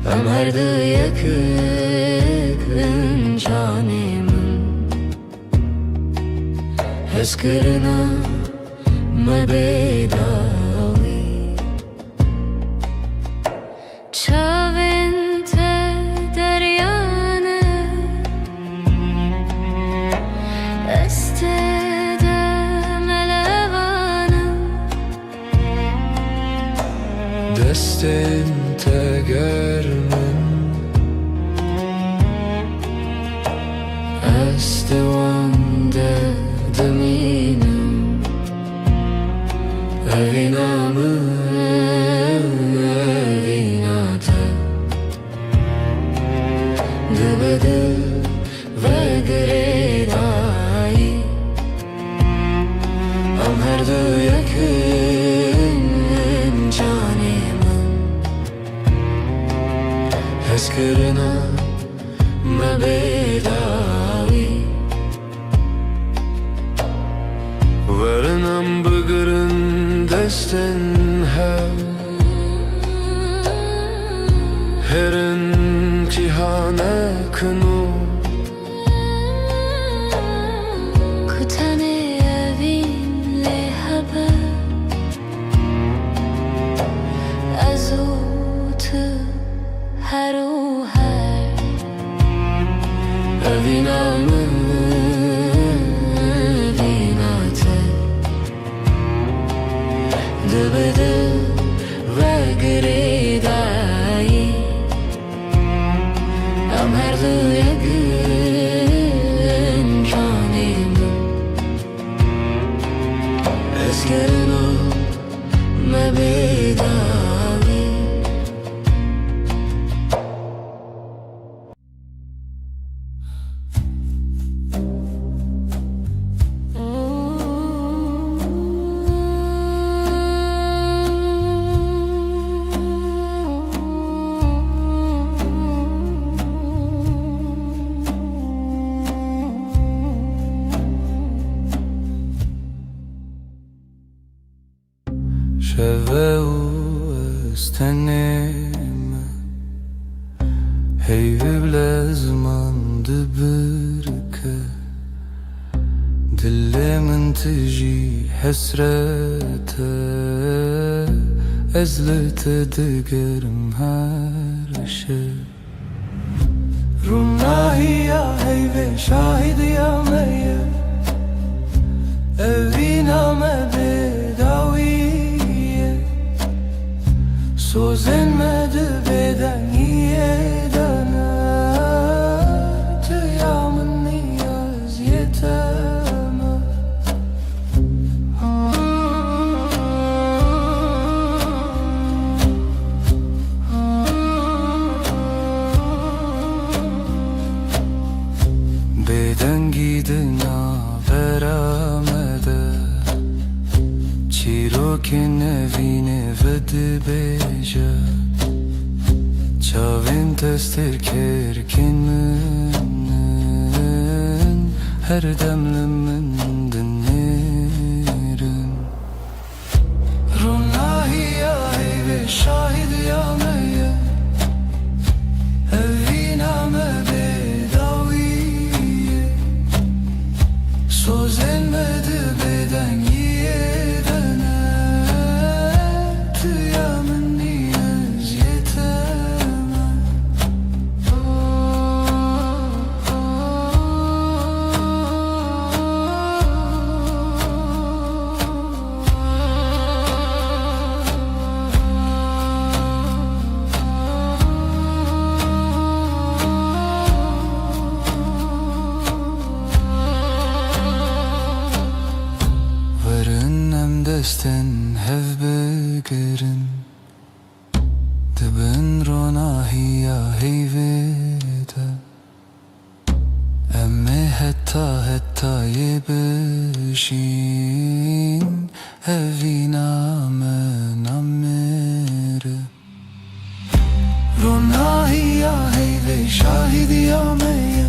Hem her dı yakın canemin Heskırına mebedavi Çavente deryane Estede melevana Destin tegermen Estevande deminim Evinamı evinate Dıbıdı ve gredayı Am her dı yakın canemin Heskırına mebedavi Varınam bıgırın destin Herin cihane kınu Kutane evinle haber Azu هر و هر Evinamı vinate Dıbıdı ve gridayı Am her duya gün kanimim Eskerin o mebidavi شبه و استنیم هیوی بلزمان دبرکه دل من تجي حسرته ازلت دقرم هرشه روناهي يا هيوي شاهد يا ميه evina me bedawiye Sozin me de bedeniye dana Tıyamın niyaz yeteme Beden gidina veramede Çiroki nevine vedi beja Çavim testir kerkin münnen Her demlimin dinlerim Runahi ya heyve şahid ya meyye Evina me bedaviye Söz elmedi beden yiyedene Tıyamın niyaz yeteme Desten hev begerin Dibin ronahiya heyvede Emme hetta yebişin Evina men amere Ronahiya heyve şahidi ya meye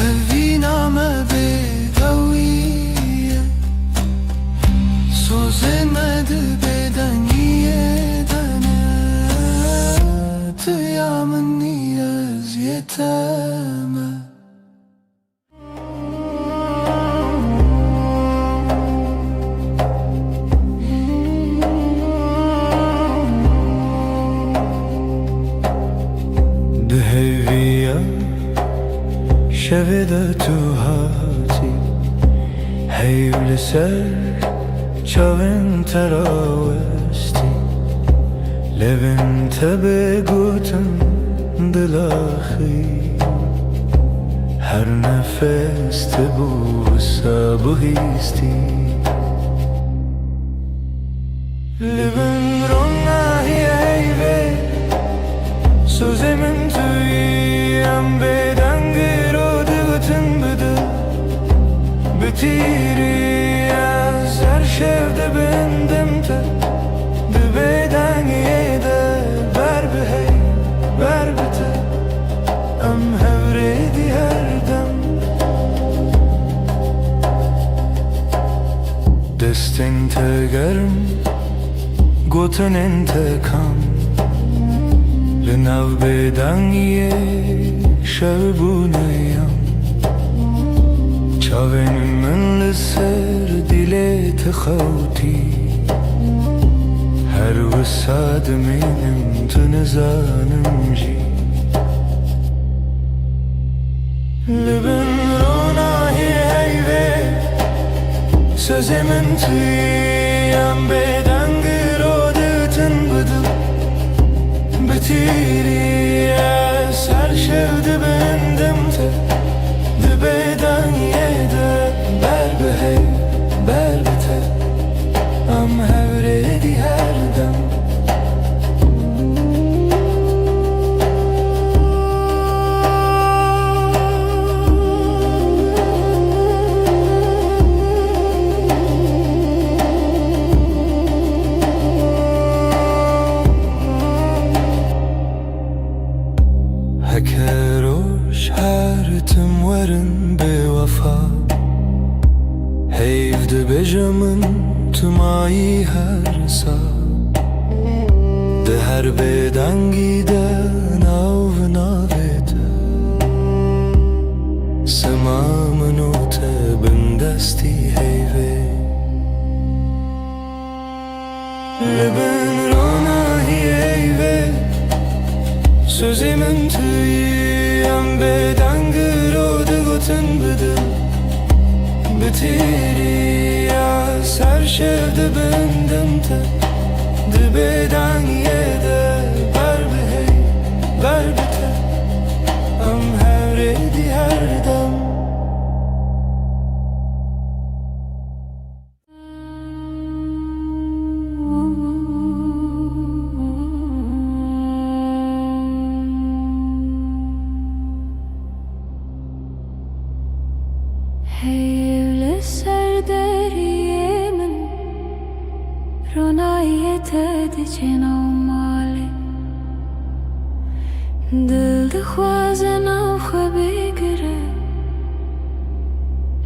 Evina me bedaviye Sözlenmedi beden yiyedene Tıyamın niyaz yeteme Deheviya şevede tu hati Heyvli ser Çavin teravesti Levin tebe guten dilahi Her nefes tebu sabuhisti Levin ronahi eyve Sözemin tüyem beden giro dıgıtın bıdı Bütiri her şevde bendimte Dibeden yede Ver bir hey, ver bite Em hevredi her dem Destin tegerim Gotun intekam Linav beden ye Şevbuneyam Çavenim من لسر دلت خوتي هر قصة منم تنزانم جي لبن روناهی هیوه Sözümün tüyen beden gırodutun budu Bitiriye serşevdi bendimte Dibeden yede berbehey berbete Am hevredi her dem هكروش حارتم ورن بوفا هيفد بجمن تماي هرسا ده هر بدنگی ده ناو ناوید سمامنو ته بندستی هیوه لبن روناهی هیوه Sözümün tüyen beden gırodutun budu Bitiriye serşevdi bendimte Dibeden yede berbehey berbete Am hevredi her dem Heyvli serderiyemin Ronayet edicin avmali Dildi khwazen av khbegre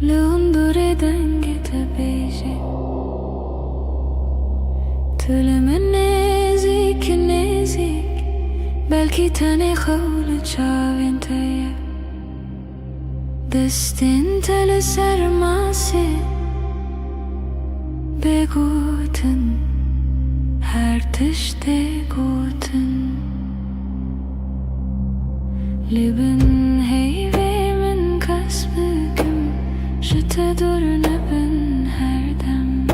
Lundure dengete beji Tülümün nezik nezik Belki tane khawlı çavin teye Destin tele sermase Beguten her tişte guten Leben heyvemin kasbüküm Jete dur neben her dem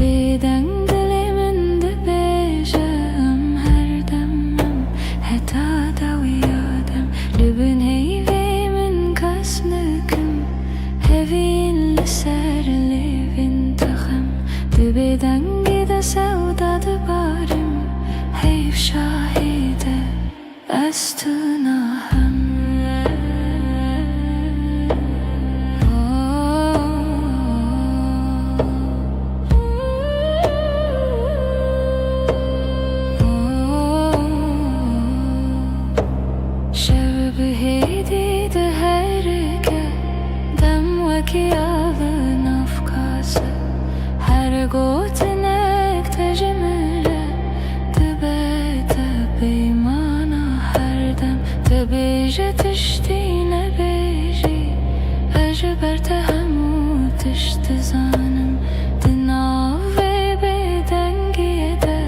Beden dilimin de bejem her demem Heta da uyadem Leben heyvemin kasbüküm Hevin liser levin takham Dibeden gide sevda dibarim Heyv şahide Estunaham Şevbihidi de herke Dem vekiyalın afkası Her gotinek tecmile Dibete beymana her dem Dibece tiştine beji Ejber tehemu tişti zanım Dinav ve bedengiye de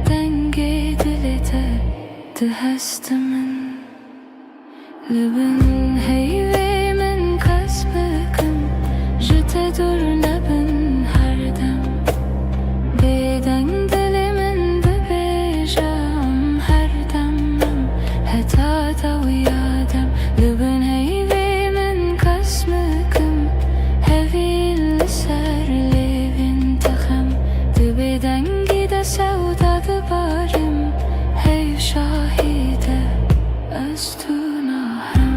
Denge dilete Dihestimin Leben heyvemin kasbüküm Jete dur neben her dem Beden dilimin de bejem her demem Heta da uyadem Leben heyvemin kasbüküm Hevin liser levin takham Dibeden gide sevda dibarim Heyv şahide Estunaham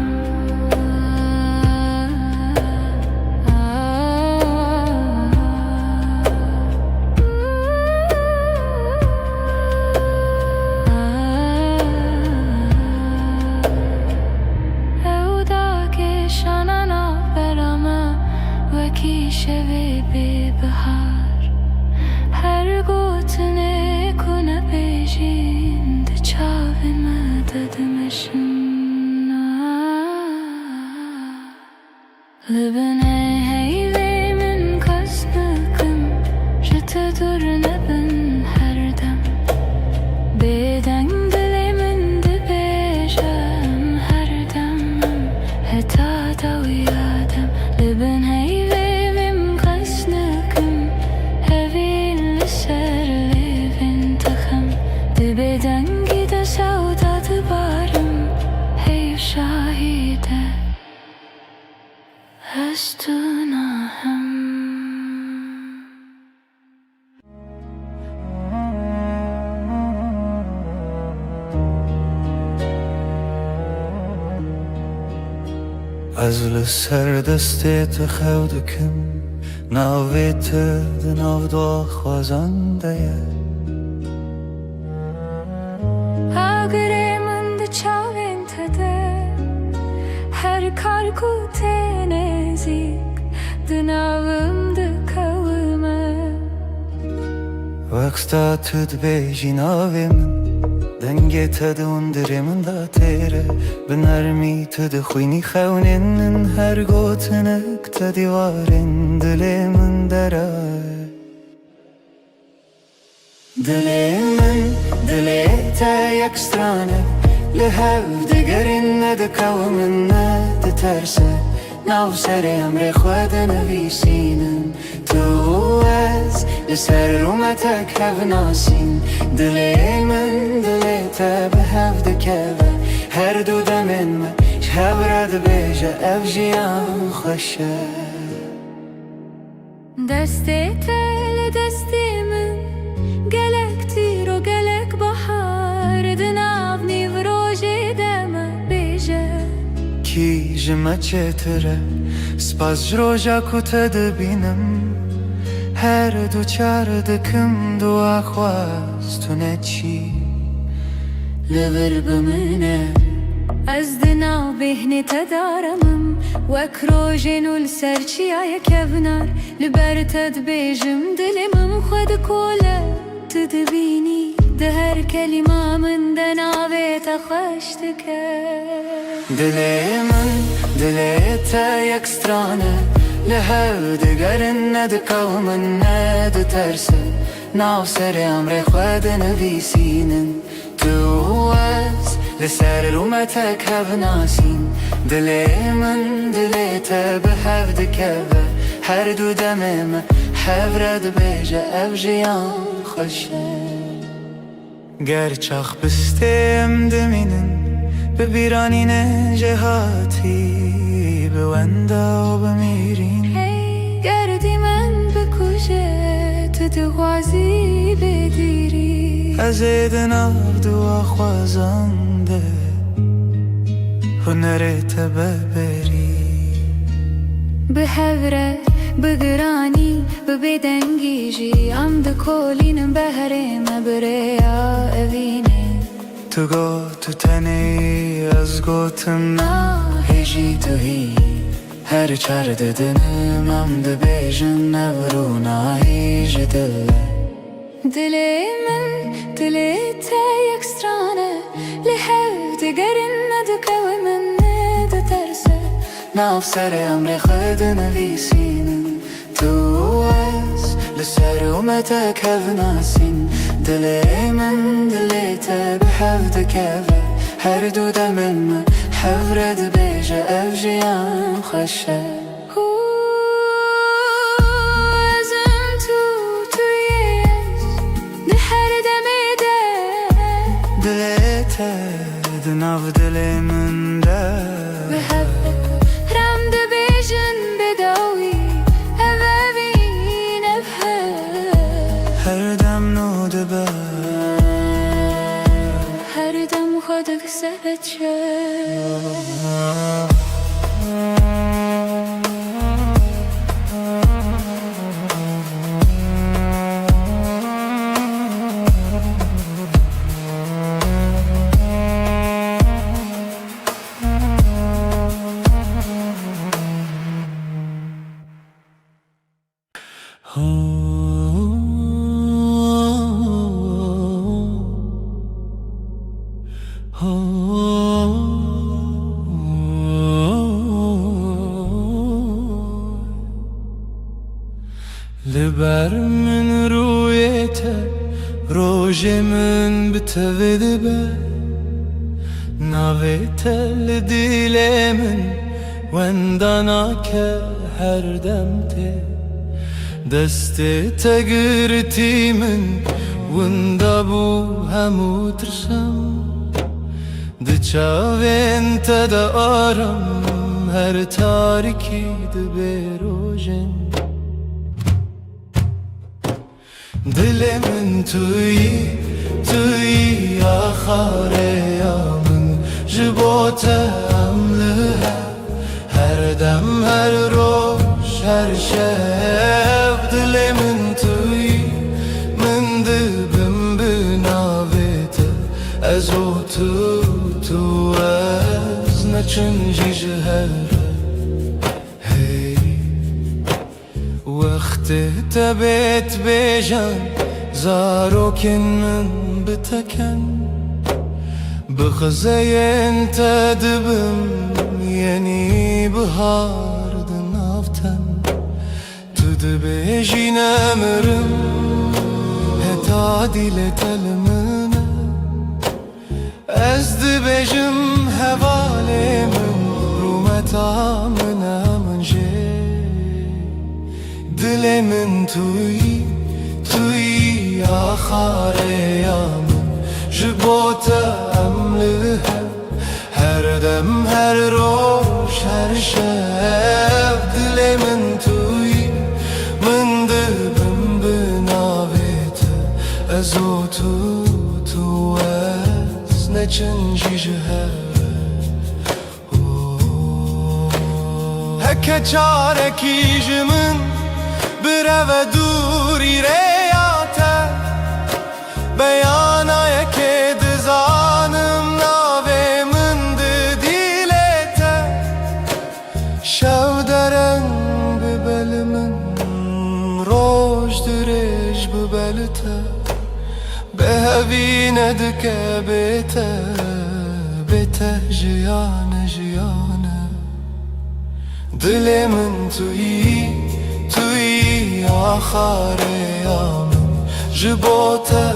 از لسر دستت خودکم ناویت دناو دو خوازنده اگر من ده چاوین تده هر کار کوته نزیک دناوم ده کومه وقتا تد بیجی ناوی من دنگی تد اندری من دا تیره بنرمی تد خوینی خونین هر گوتنک تدیوارین دلی من دره دلی من دلی تا یک سترانه لحو دگرین ندکو من ندترسه ناو سر امر خود نویسینم تو از لسر رومتک هف ناسین دلی من دلی تا به هف دکوه هر دو دمین من شب رد بیجه اف جیان خوشه دستی تل دستی من گلک تیر و گلک بحر دناو نیو روژی دمه بیجه کی جمع چتره سپاس جروجا کته بینم هر دو چار دکم دو آخواست تو نچی لور بمنه از دناو بهنی تدارمم وک روژین و لسرچی آیا کبنار لبر تد بیجم دلمم خود کوله تدبینی ده هر کلمه من دناوی تخشت که دلی من دلی تا یک سترانه لحو دگرن ندکو من ندترسه ناو سر امر خود نویسینم تو از لسر رومتک هف ناسین دلی من دلی تا به هف دکوه هر دو دمم هف رد بیجه اف جیان خوشه گر چاخ بستیم دمینن ببیرانین جهاتی بوندا و بمیرین گردی من بکشه تو دخوازی بدیری از دناو دو خوازنده هنرت ببری به هوره بگرانی ببدنگیجی ام دکولینم بهرم بریا اوینه تو گو تو تنی از گوتم نا هیجی تو هی هر چار ددنم ام دبیجن نورو نا هیج دله دلی من دلی تا یک سترانه لحو دگرن ندکو من ندترسه ناف سر امر خود نویسینم تو از لسر اومتک هف ناسین دلی من دلی تا به هف دکوه هر دو دمن من هف رد بیجه اف جیان خوشه ازم تویش ده هر دمی ده دلی تا دناو دلی من ده به هف رم ده بیجن بداوی اوین اف هر دم نو دبه هر دم خودک سبت شد لبر من رویته روژ من بتویده به ناویته لدیل من وندانا که هر دم ته دست تگرتی من وندا بو همو ترسم دچاوین تدا آرم هر تاریکی دبیروژن دل من توی آخر یامن جبوت عمله هر هر شب دل من توی من دبم بناویت از او تو از نچنجی جهر هی وقت تبت بیجان زاروکن من بتکن بخزي انت دبم يعني بهار دنافتن تدبيجي نمرم هتادي لتلمنا از دبيجم هوالي من رومتا من جي دل من توي آخاره يا من جبوتا هر دم هر روز هر شب دل من توی من دبم بناویت از او تو از نچنجی جهر هکه چارکی جمن بره و دوری ریاته بیانای که دزانم ناوه من دیلته شو درن ببل من روش درش ببلته به هوی ندکه بیته جیانه دل من توی آخاره آمن جبوته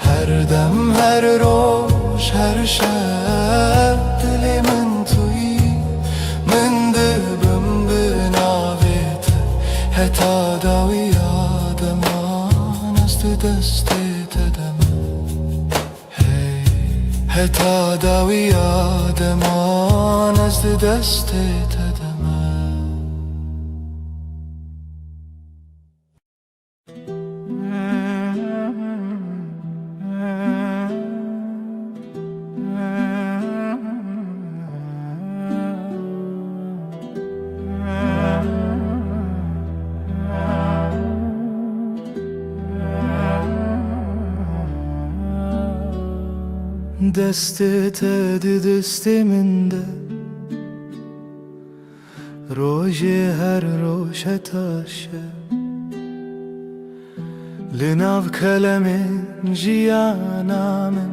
هر دم هر روز هر شب دل من توی من دبم بناویت حتی داوی آدمان است دستت دم حتی داوی آدمان است دستت دم دستت دست من ده روز هر روز تاشه لناو کلم جیانا من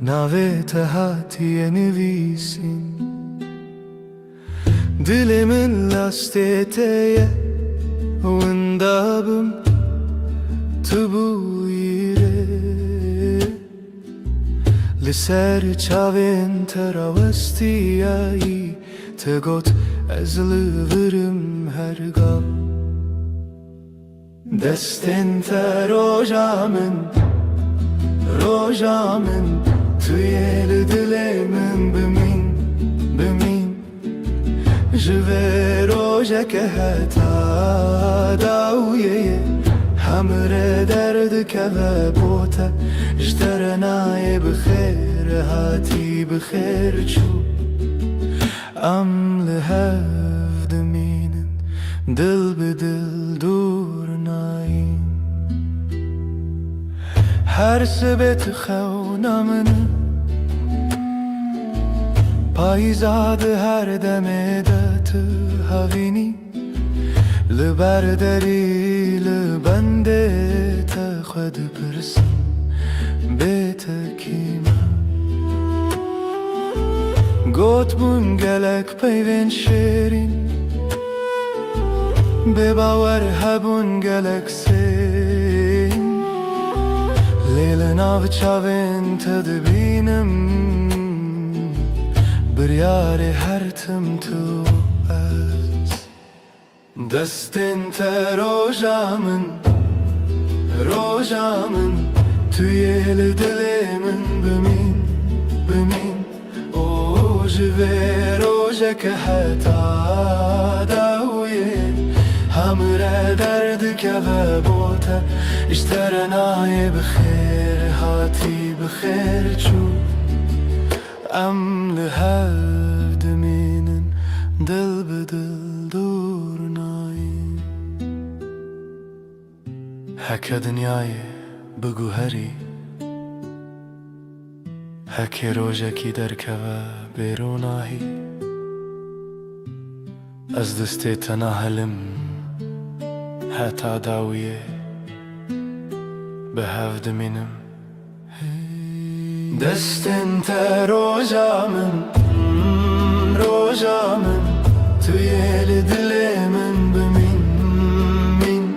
ناوی تهاتی نویسین دل من لاستیتیه وندابم تبویره لسر چاوین تراوستیایی تگوت از لورم هرگاه دستن تا روژا من توی دل من بمین جوه روژا که حتا داویه همره درد که و بوته جترنای بخیر هاتی بخیر چو ام لحف دمینن دل به دل دور نایم هر سبت خونا من پایزاد هر دمه دت هاوینی لبرداری لبنده تا خود پرسم بیت کیما گوت بون گلک پیوین شیرین به باور هبون گلک سین لیل ناو چاوین تدبینم بریار هر تم تو از دستن تا روژا من توی دل من بمین او جوه روژا که حتا داویه همره درد که و بوته اشترنای بخیر هاتی بخیر چو ام لحف دمینن دل بدل دور نایم هک دنیای بگو هری هک روژکی درکوه بیروناهی از دستی تناهلم حتا داویه به هفت منم دستن تا روژا من توی دل من بمین من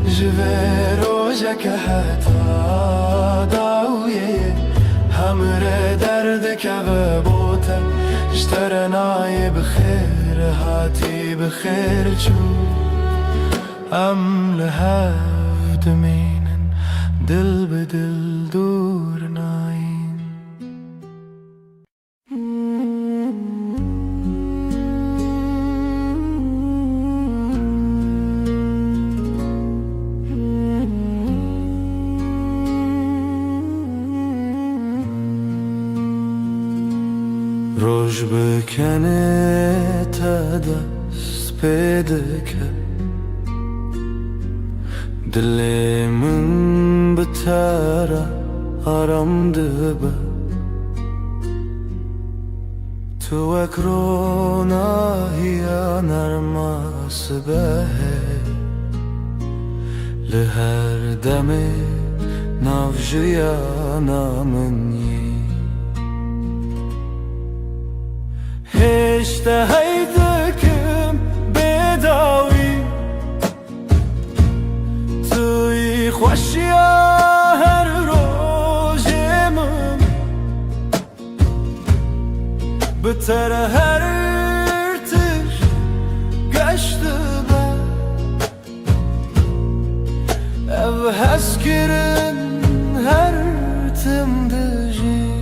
جوه روژا که حتا داویه همره درد که بوته اشترنای بخیر هاتی بخیر چو ام لهفت مینن دل به دل دور نایم روش بکنه تا دست پیدا که دل من بتره آرام دبه تو اکرونا هیا نرماس به لهر دمه نافجیا نامنی هشته هیدکم بداوی توی خوشیا هر روزم بتر هر ارتش گشته با او هست کرن هر تم دجی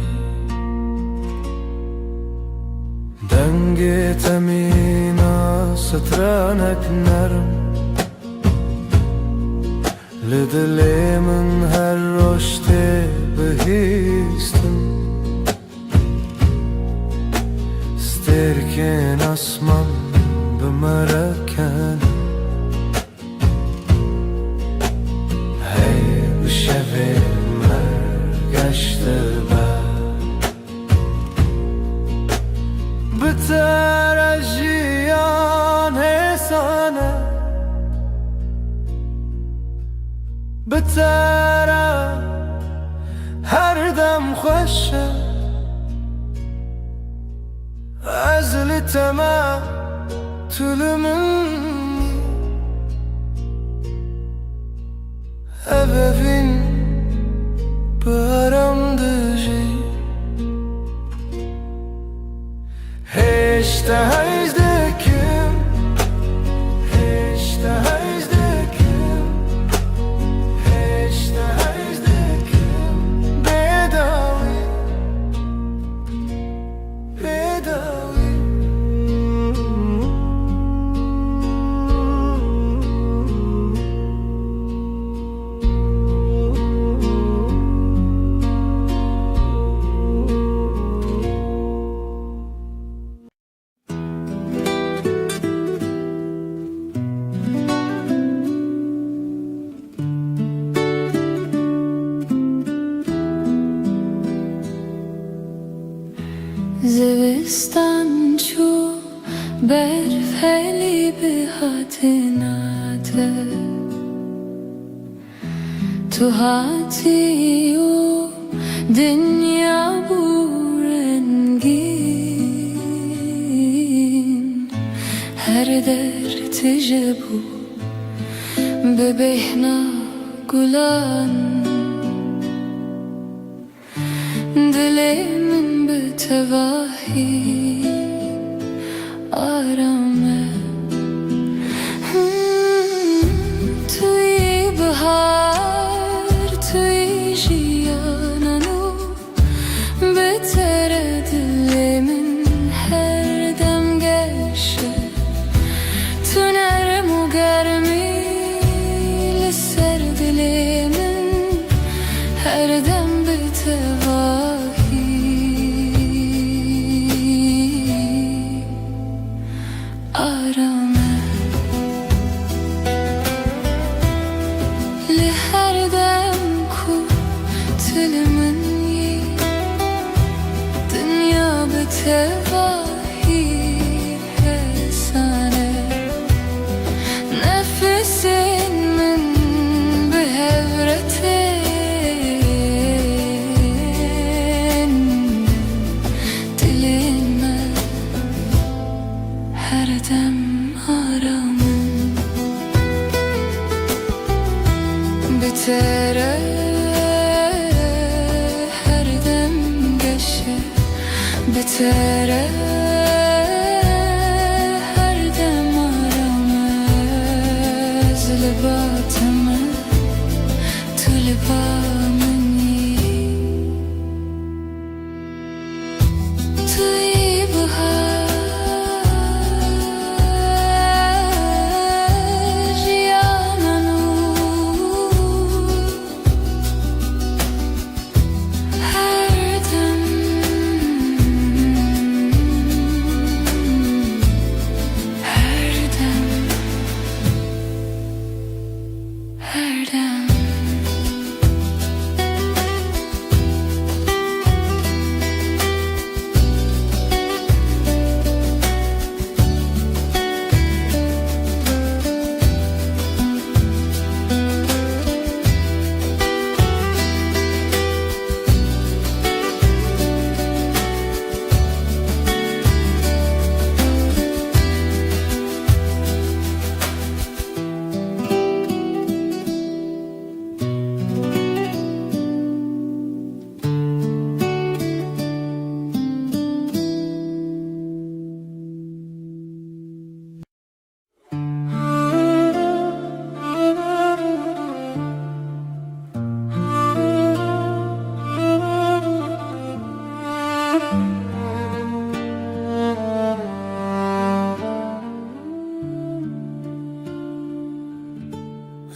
دنگ تمینا سترانک نرم لدل من هر رشته بهیستم سترکن اسمم بمرکن هی بشوه مرگشته بتر از جیان حسانه بتره هر دم خوشه از لتما طول منی ببین برام دجی هشته هیزدکم هشته هیزدکم هشته هیزدکم بداوی بداوی زوستان چو برف هلی به هاتناته تو هاتی و دنیا بورنگین هر در تجبو به بهنا گلان دل من به تواهی آرامه توی بهار توی جیانانو بتره دل من هر دم گشه تو نرم و گرمی لسر دل من هر دم به تواهی بتواهی حسانه نفسین من بهورتین دلime her dem aramın bitere her dem geçe bitere her dem aramız libatımı tulibamını tuyibha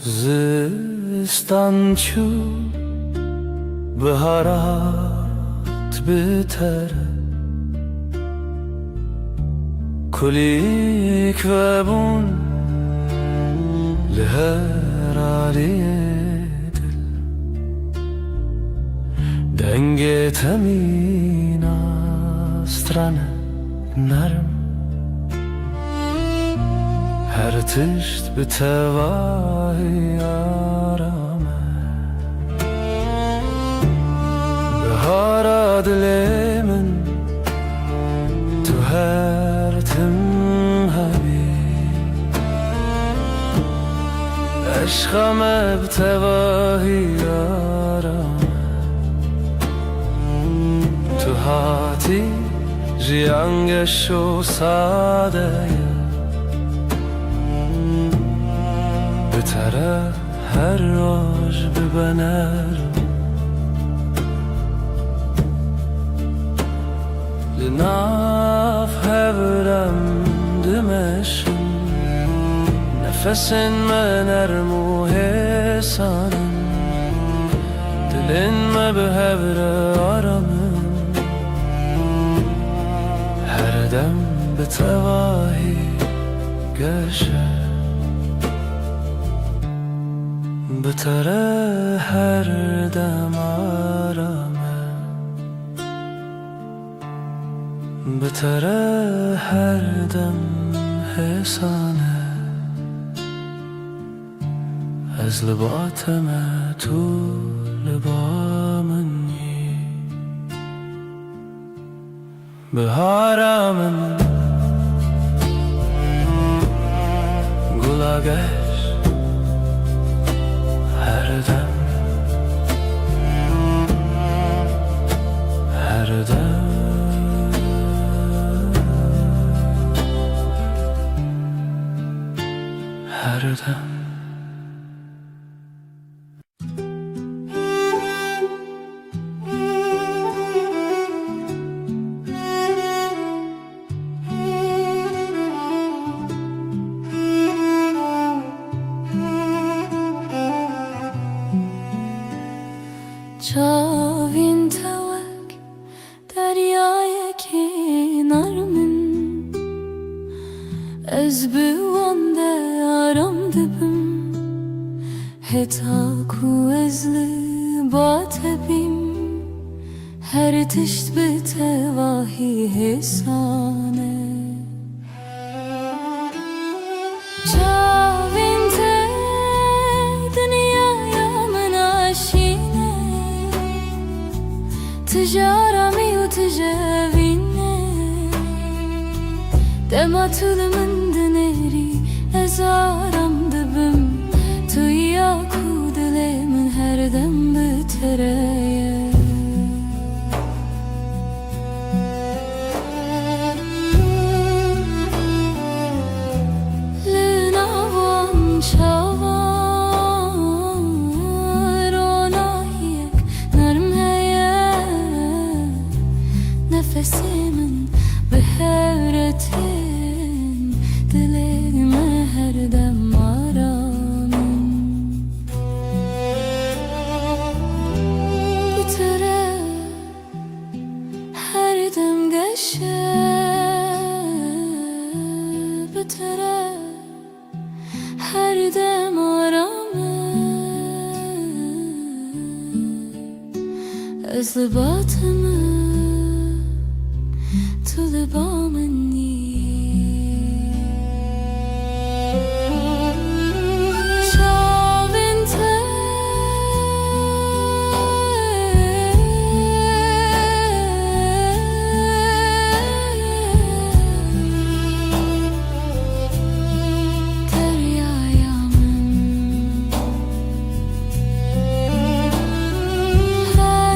زستان چو بهارات بتره کلیک و بون لهر علیه دل دنگ تمین استرانه نرم her tişt bir tevahi arame Bahara dilemin tu her tim habib Eşkame bir tevahi arame Tu hati jiyangeş o sadeye بتره هر راج ببنرم لناف هورم دمشم نفسین من ارمو حسانم دلین ما به هور آرامم هر دم به تواهی گشه بتره her dem arame بتره her dem hesane از لباتم تو لبامنی بهارمن گلاگش her dem her dem her dem Çavin tevek deryaya kenarımın Ez büvande aram dibim Heta ku ezli batebim هر تشت به تواهی حسانه چاوین ته دنیا یا من آشینه تجارمی و تجاوینه دما طول من دنری ازارم دبم تو یا کودل من هر دم بتره نفسی من به حیرتین دلم هر دم آرامین بتره هر دم گشه بتره هر دم آرامه از لباتم تو لبا منی شاوین ته دریایا من هر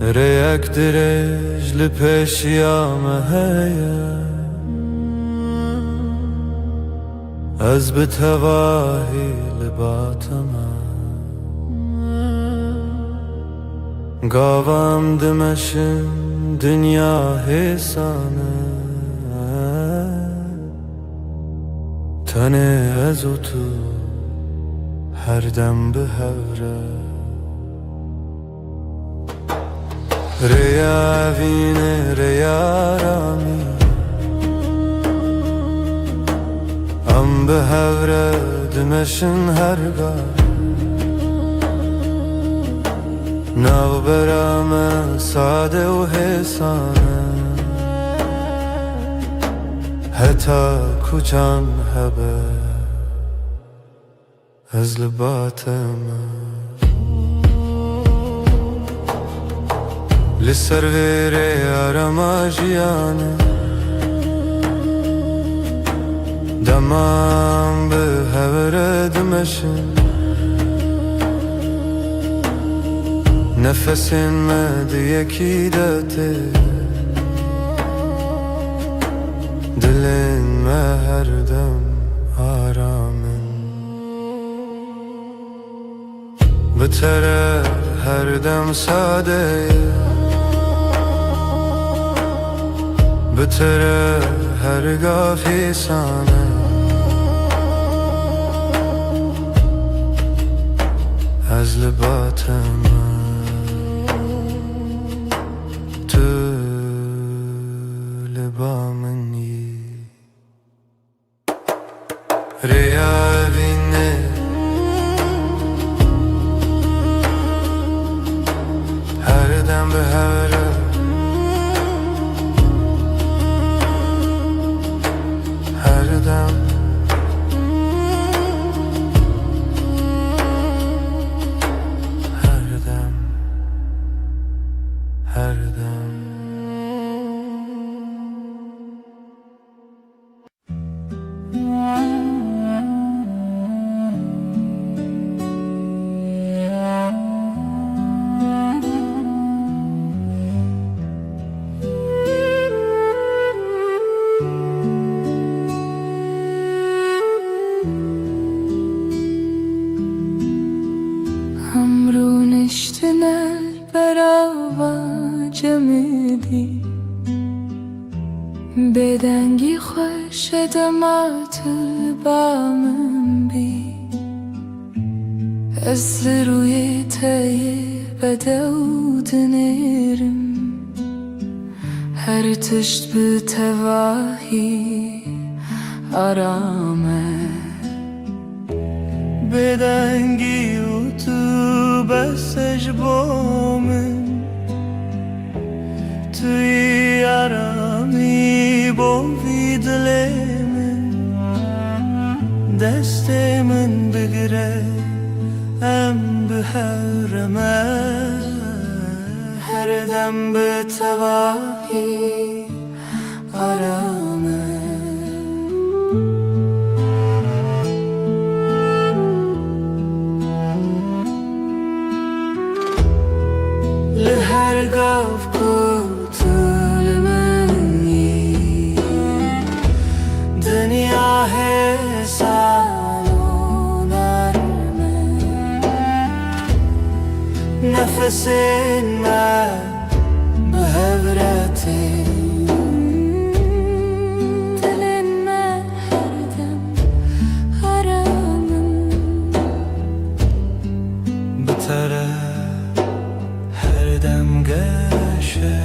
ريك درج لبش يا مهيا از بتواهي لباتما قاوام دمشن دنيا حسانه تنه ازو تو هر دم به هوره ریا وینه ریا رامی ام به هوره دمشن هرگاه ناو برام ساده و حسانه حتی کچان هبه از لباتم لسر ویره آرما جیانه دمام به هوره دمشن نفسین مد یکی داته دلین ما هر دم آرامن بتره هر دم ساده بتره هرگاه فیسانه از لباتم تو لبا منی ریا بینه هر دم به هوره هر دم هر دم جمدی بدنگی خوش دمات بامن بی از روی تایی بدود نرم هر تشت به تواهی آرامه بدنگی و تو بسش بامن توی آرامی بوی دل من دست من بگیره ام به حرمه هر دم به تواهی آرامه لهرگاف کتل منی دنیا حسان و نرمه نفس من به هورتی دل من هر دم آرامم بتره هر دم گشه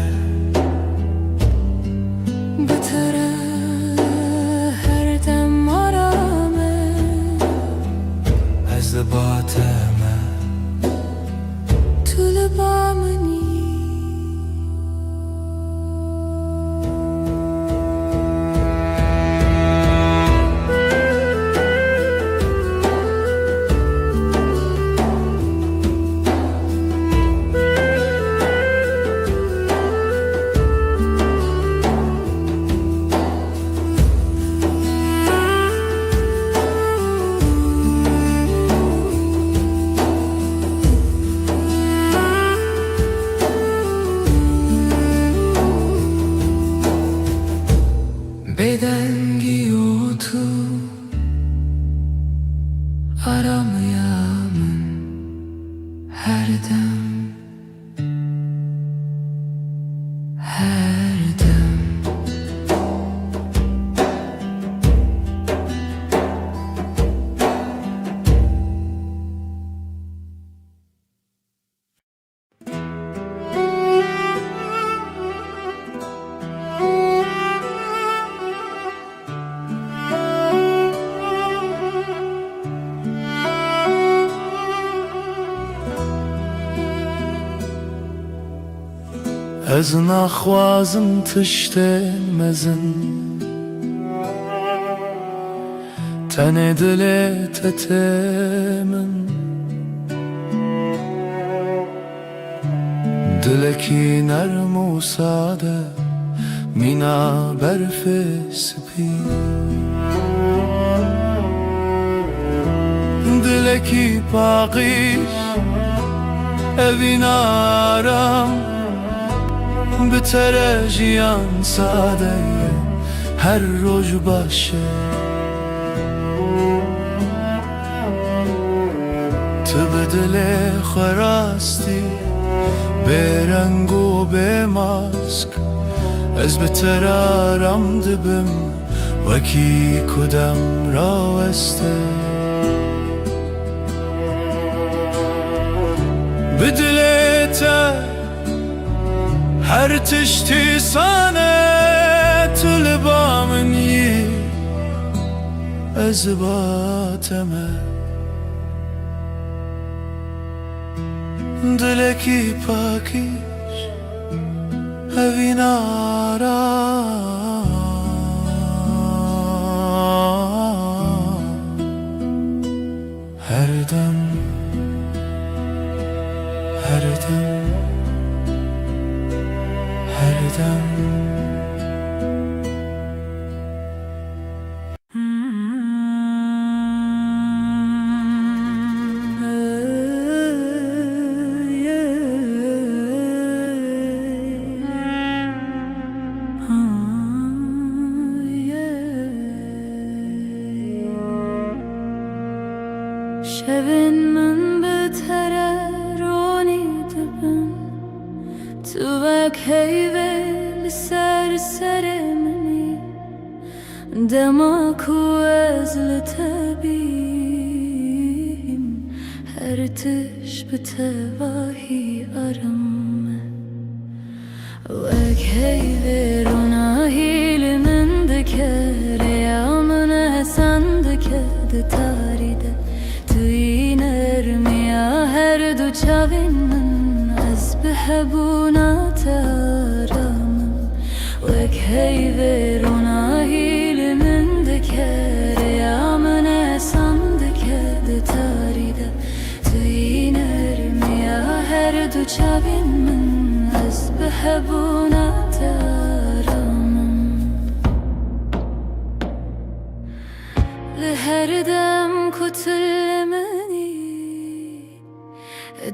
بتره هر دم آرامه از باطمه طول بامنی بدنگی و تو آرامیم هر دم هر دم از نخوازم تشته مزن تن دل تتمن دلکی نرم و ساده مینا برف سپی دلکی پاقیش اوین آرام بتره جیان ساده هر روز باشه تو به دل خراستی به رنگ و به ماسک از بتر آرام دبم وکی کدام راوسته به دلتا هر تشتی سانه تو لبامنی از باطمه دلکی پاکیش اوین آرام هر دم هر دم هر دم شبن من بتره رونی دبن تو هيفل سرسرمني دمك وازل تبيم هرتش بتواهي أرم وك هيفرونا هيل من دكر يا من سندك تاريد توينر ميا هردو چاوين من از بحبونا تارم وك هيفرونا هيل من دكر يا من سندك تاريد توينر ميا هردو چاوين من از بحبونا تارم لهر دم كتلمني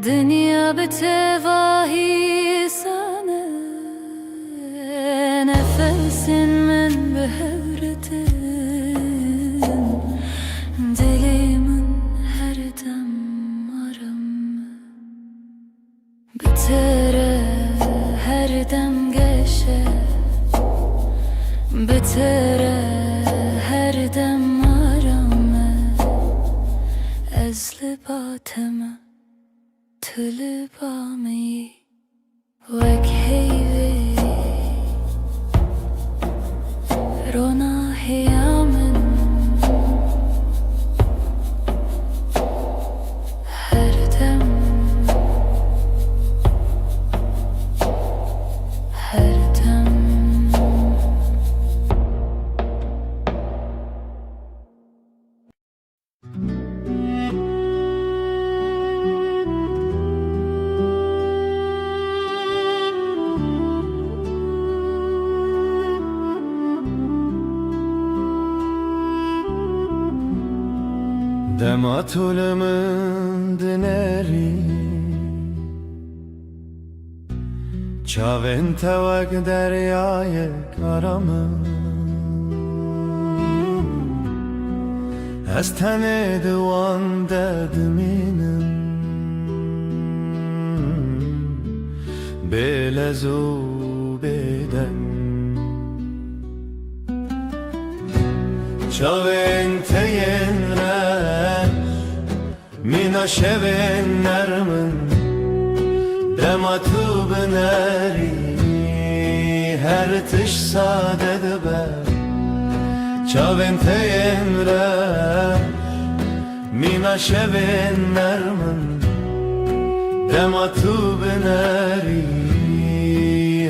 دنيا بتواهي سنة نفس من بهورتن دلي من هر دم مرم بتره هر دم گشه بتره هر دم مرم از لباتم تلبامی وک هیوی رونا هیامن هر دم هر دم Dematulımın dineri Çavin tevak deryayı karamı Ez tene divan dediminim Belezu beden Çavin teyenler Mina şevin nermin Dematu bineri Her tiş sadede ber Çavin teyenler Mina şevin nermin Dematu bineri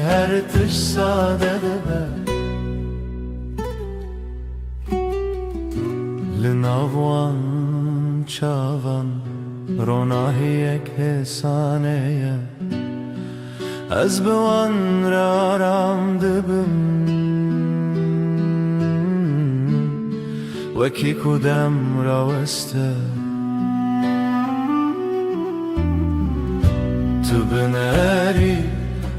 Her tiş sadede ber لناوان چاوان روناهی یک حسانه از بوان را رام دبم وکی کدام را وسته تو بناری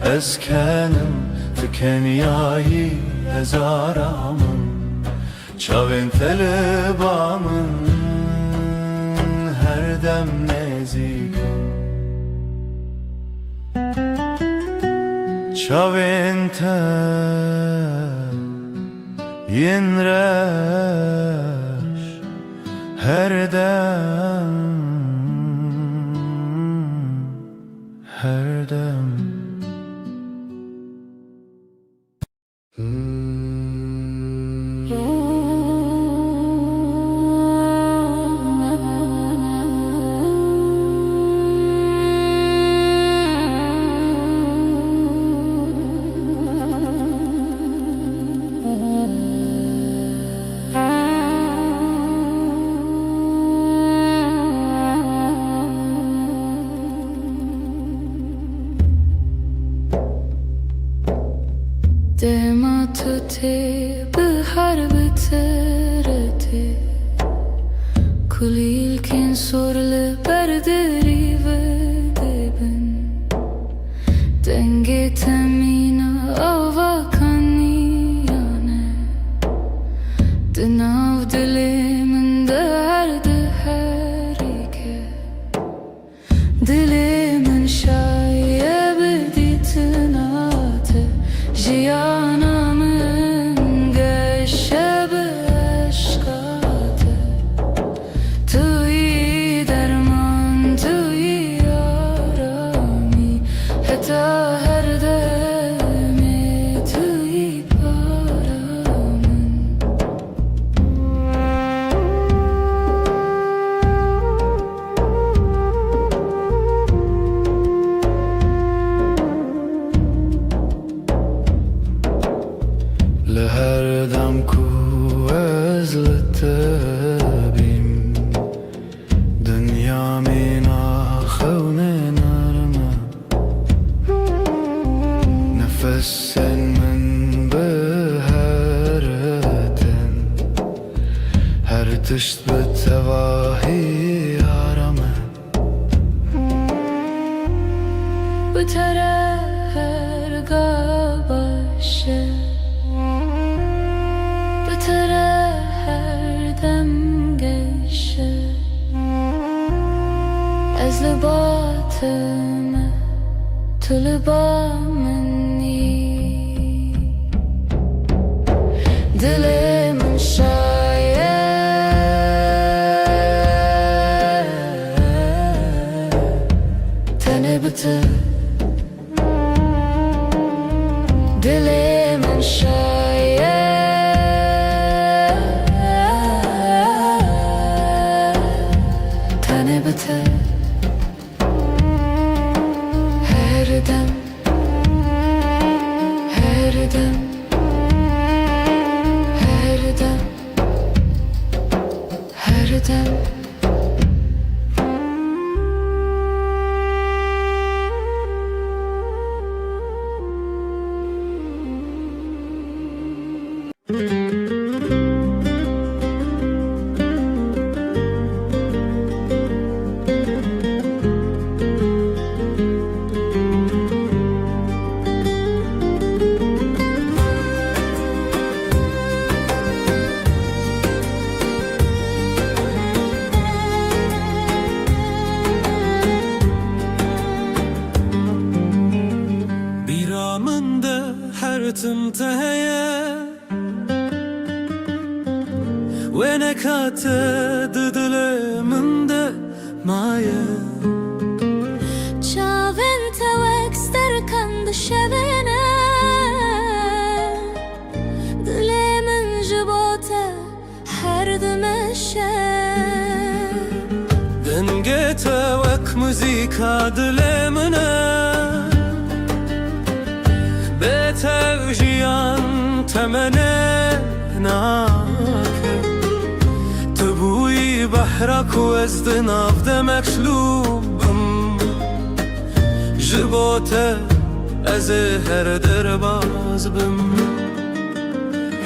از کنم تکنیایی هزارامم Çavin telebamın her dem nezikim Çavin tel yinreş her dem her dem دماتوتي بحرب ترتي كليل كن سورل بردري ودبن دنگي تمينا آوا كانيانه دناو دلي من درد هريكه دلي من شايب ديتنا جیانم گشب عشقات توی درمان توی آرامی حتی هر دم توی بارامن لهر دم کو از لطبیم دنیا مینا خون نرمه نفس من به هرتن هر تشت به تواهی آرامه بتره هرگاه باشه بتره هر دم گشه از لباتم تو لبا منی دل من شاید تنه بته دل من شاید تنه بته هر دم هر دم هر دم هر دم بیرامنده هر تم تهیه و نکات دل من ده مایه چاوین توک سترکن دشوینه دل من جبوته هر دمشه دنگه توک موزیکا دل منه به توجیان تمنه ناکه تبوی بحرک و از دناف دمک شلوبم جبوته از هر در باز بم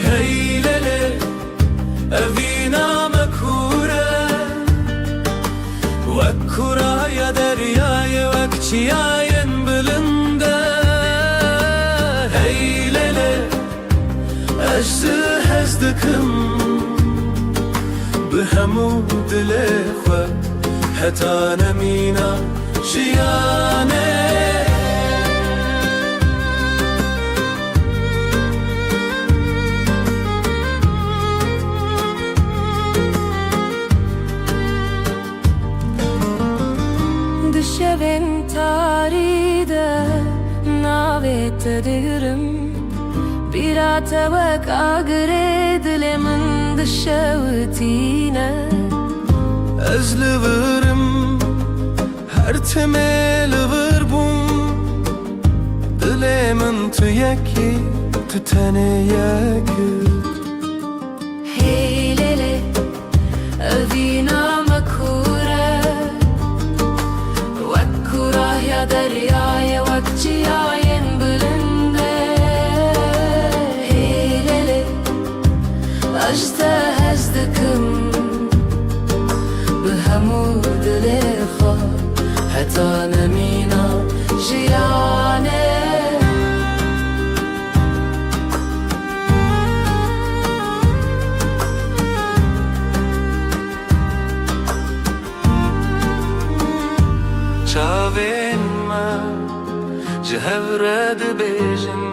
هی لله اوینا مکوره وکورا یا دریای وکچیاین بلنده هی لله اجزه هزدکم به همو دل خو حتی نمینا جیانه دشوین تاریده ناویت دیرم بیرا توک آگره دل من دشوتینه از لورم هر تمل وربون دل من تو یکی تو تنه یکی هی لیلی اوینا مکوره وکورا یا دریای وکچیاین بلنده هی لیلی اجزه هزدکم به همو دل خو حتی نمینا جیانه چاوین ما جهورد بیجن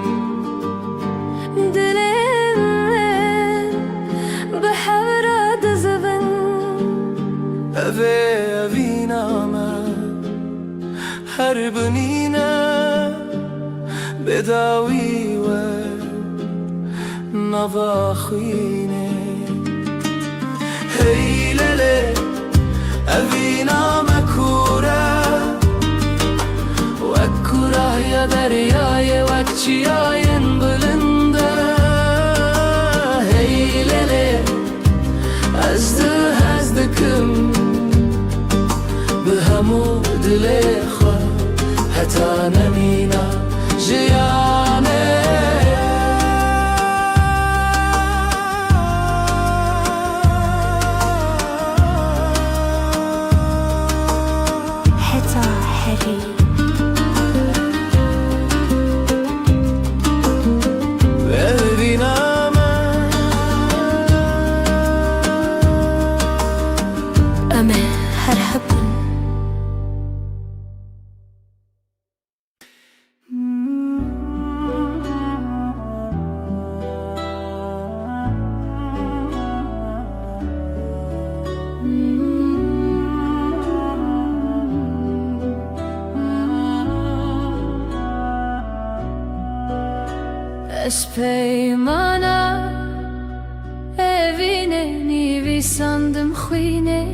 سر بنینه بداوی و نواخینه هی لله اوینا مکوره وکوره یا دریای وکچیاین بلنده هی لله از دکم به همو دل خود حتی نمینا جیانه حتی حری ببینم أما هرهبن از پیمانه evine نویسندم خوینه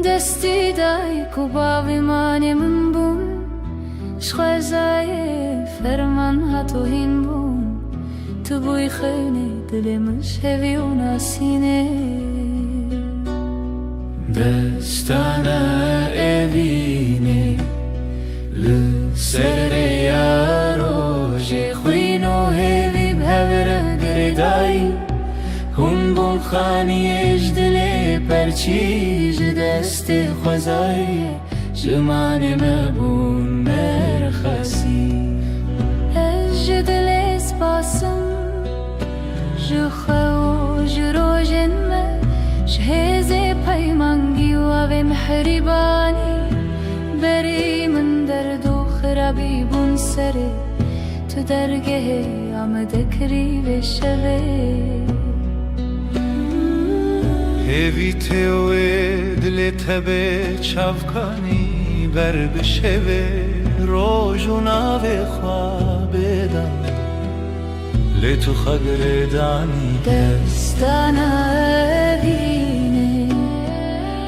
دستی دای کو باویمانم بون شخزای فرمان هاتو هین بون تو بوی خونه دلمش هوی و ناسینه دستانه evine لسر یاروژ خوینو هوی بهور گردایی هم بون خانیش دل پرچیج دست خوزای جمان مبون مرخصی از دل اسپاسم جخو جروجن ما شهز پیمانگی و او محریبانی بری من درد و خرابی بون سره تو درگه آمده کری بشوه هوی تیوه دل تبه چافکانی بر بشوه روز و ناوه خواب دم لتو خگر دانی دستانا بینه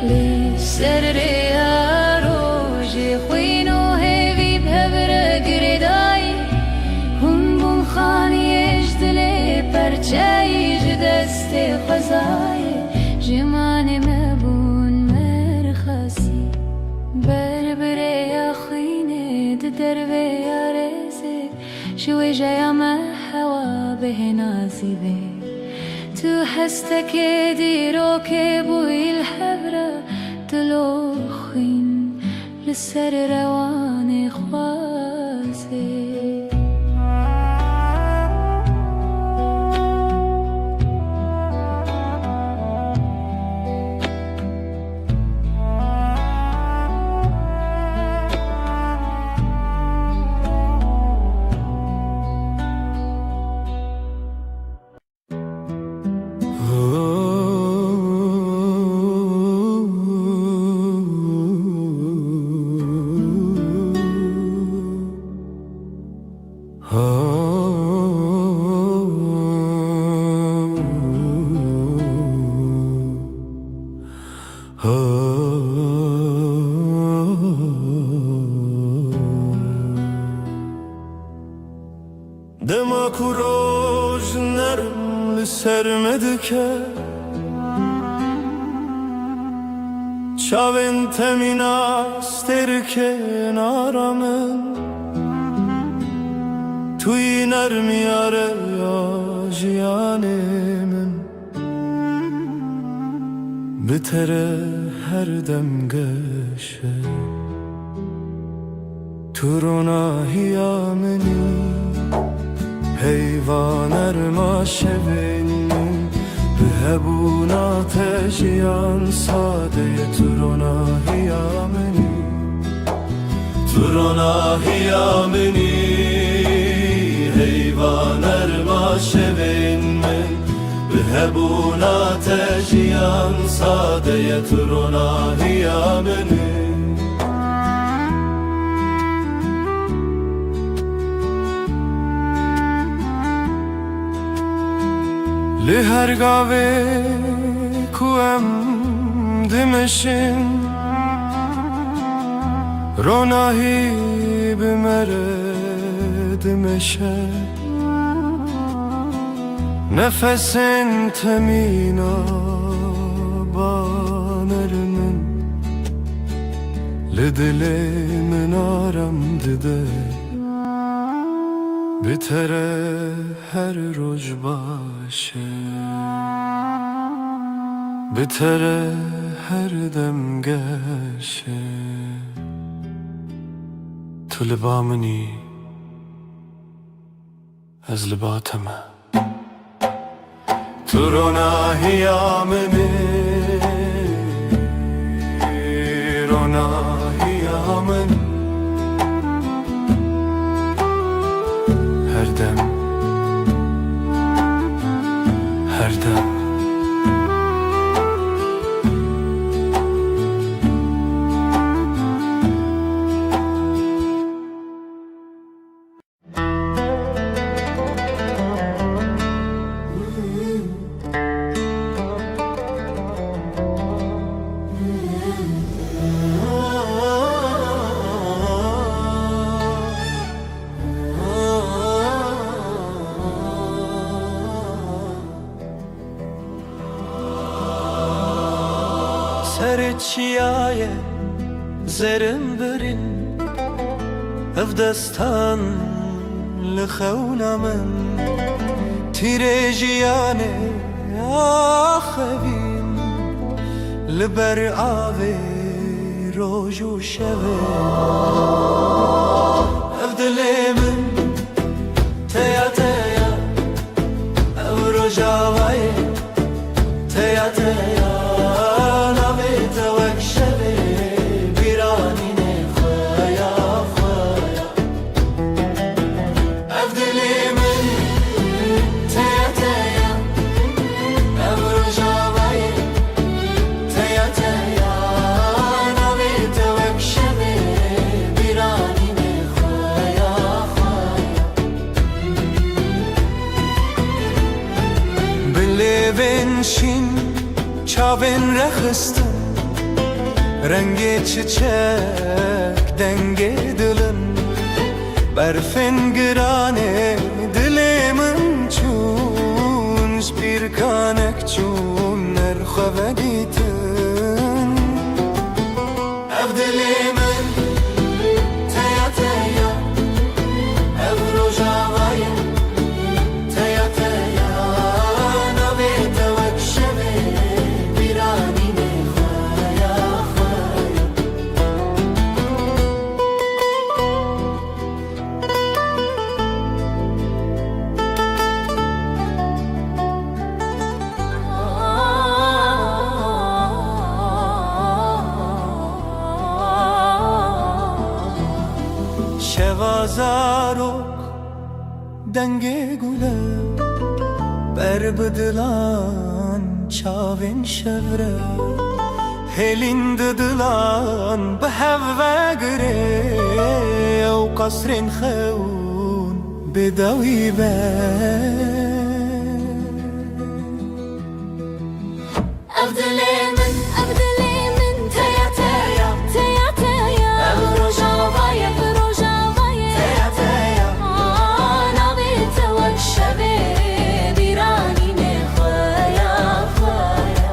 لسر ریا روژ خوینو هوی بهبر گردایی هم بون خانیش دل پرچایش دست خوزای جمان مبون مرخصی بربره یا خوینه دربه یا رزه شوی جایا ما هوا به نازیبه تو هستك دیرو که بوی الحبره دلو خوین لسر روان خوازه دماغو روز نرم لسرمده که چاوین تمین استر کنارمن توی نرمی آره یا جیانمن بتره هر دم گشه تو روناهیا منی حیوان ما شوین به هبون آتشیان ساده تو روناهیا منی تو روناهیا منی حیوان ما شوین من به هبون آتشیان ساده تو روناهیا منی li her gavê ku em dimeşin ronahî bi me re dimeşe nefesên temîna banerê min li dilê min aram dide bitere her roj başe bitere her dem geşe tu li ba minî ez li ba te me tu ronahiya minî ronahiya min her dem her dem سرچیای زرم برین اف دستان لخونا من تیرجیانه آخوین لبر آوی روز و شبه اف دلمن تیا تیا او رجاوی تیا تیا Şin çavên rexistin rengê çiçek dengê dilin berfên giranê dilê min çûn ji pîrkanek çûn nerxwe dîtin ev dilê min teya teya ev rojavayê teya teya navê te wek şevê bîranînê xweya xweya شوازارok dengê gule ber bidilan çavên şevre hêlîn didilan bi hev vegirê ew qasrên xewn bêdewî be ev dilê min teya teya teya teya ev rojavayê teya teya navê te wek şevê bîranînê xweya xweya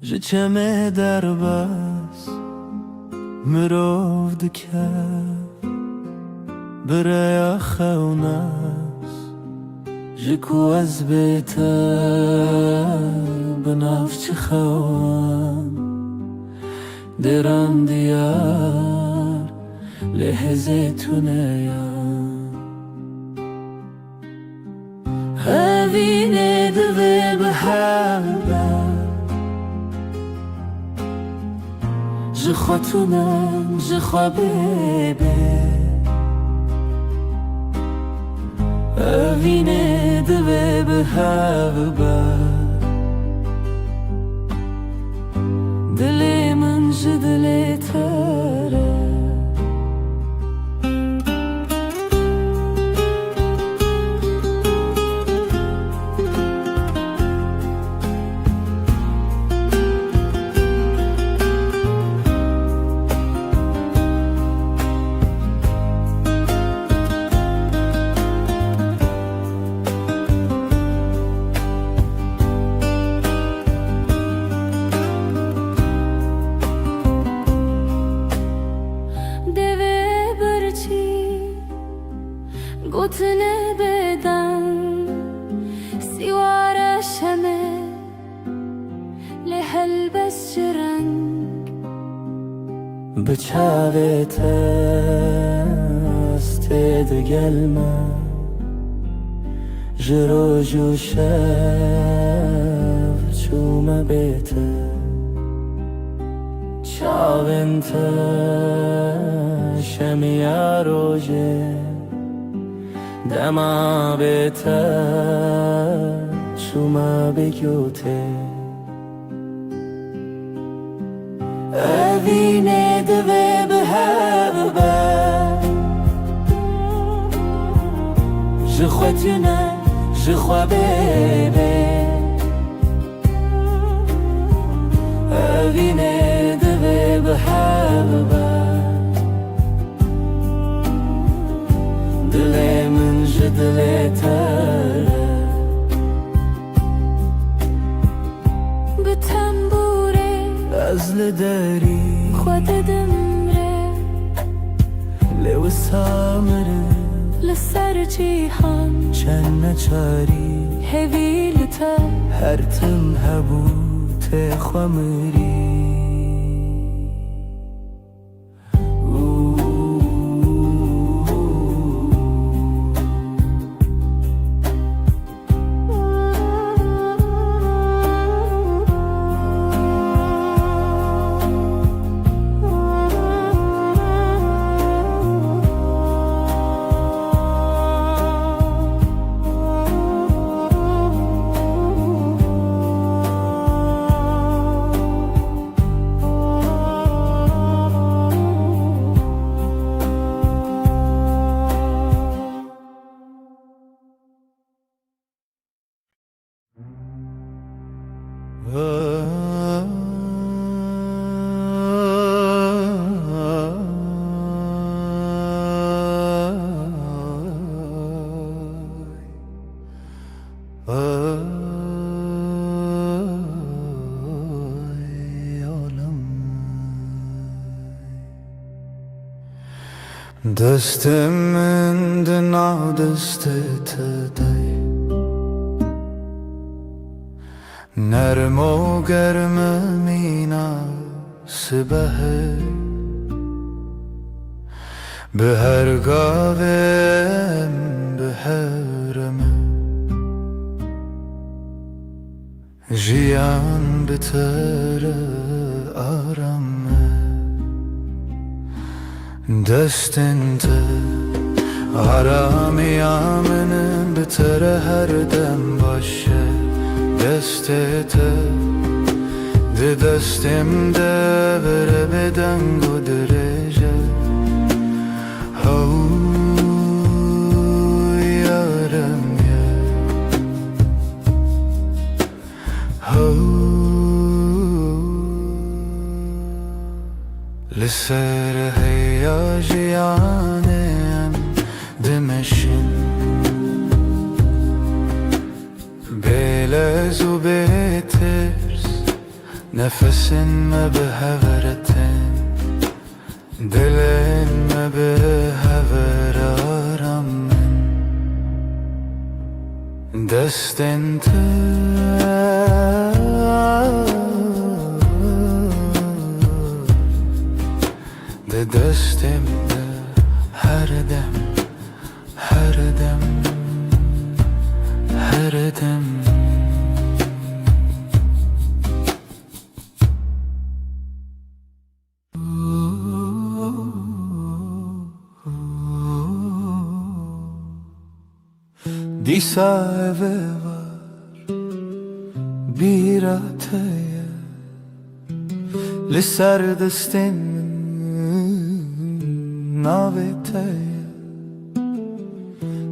ji çeme derbas mirov dike biraya xewnas ji ku ez bête bi navçi xewan deran diyar lê hêzê tuneya hevînê divê bi hev be ji xwe tunem ji xwe bêbê hevînê divê bi hev be dilê min ji dilê te re گوتنه بدن سیواره شمه لحل بس جرنگ بچاوه تست گلمه جرو جو شف چومه بیته چاوین تا شمیا روژه دما بیته شما بگوته اوینه دوه به هر بر جخوتونه جخوا بیبه اوینه دوه به هر بر دلی من جدلی تره به تنبوره از لداری خود دمره لو سامره لسر جیهان چند چاری هویلتا هر تم هبوت خوامری دستم من دنا دستت دی نرم و گرم مینا سبه به هر گاوم به هرمه جیان بتر آرامه دستنت آرامی آمنم بتر هر دم باشه دستت ده دستم ده بره بدنگ و درجه هاو یارم یه هاو لسر هیاجیانم دمشن بلز و بترس Nefesin me bi heveretin, dilin me bi hevereram min. Destin te de destimde her dem, her dem, her dem. Disa eve var bir ateye li ser destin naveteye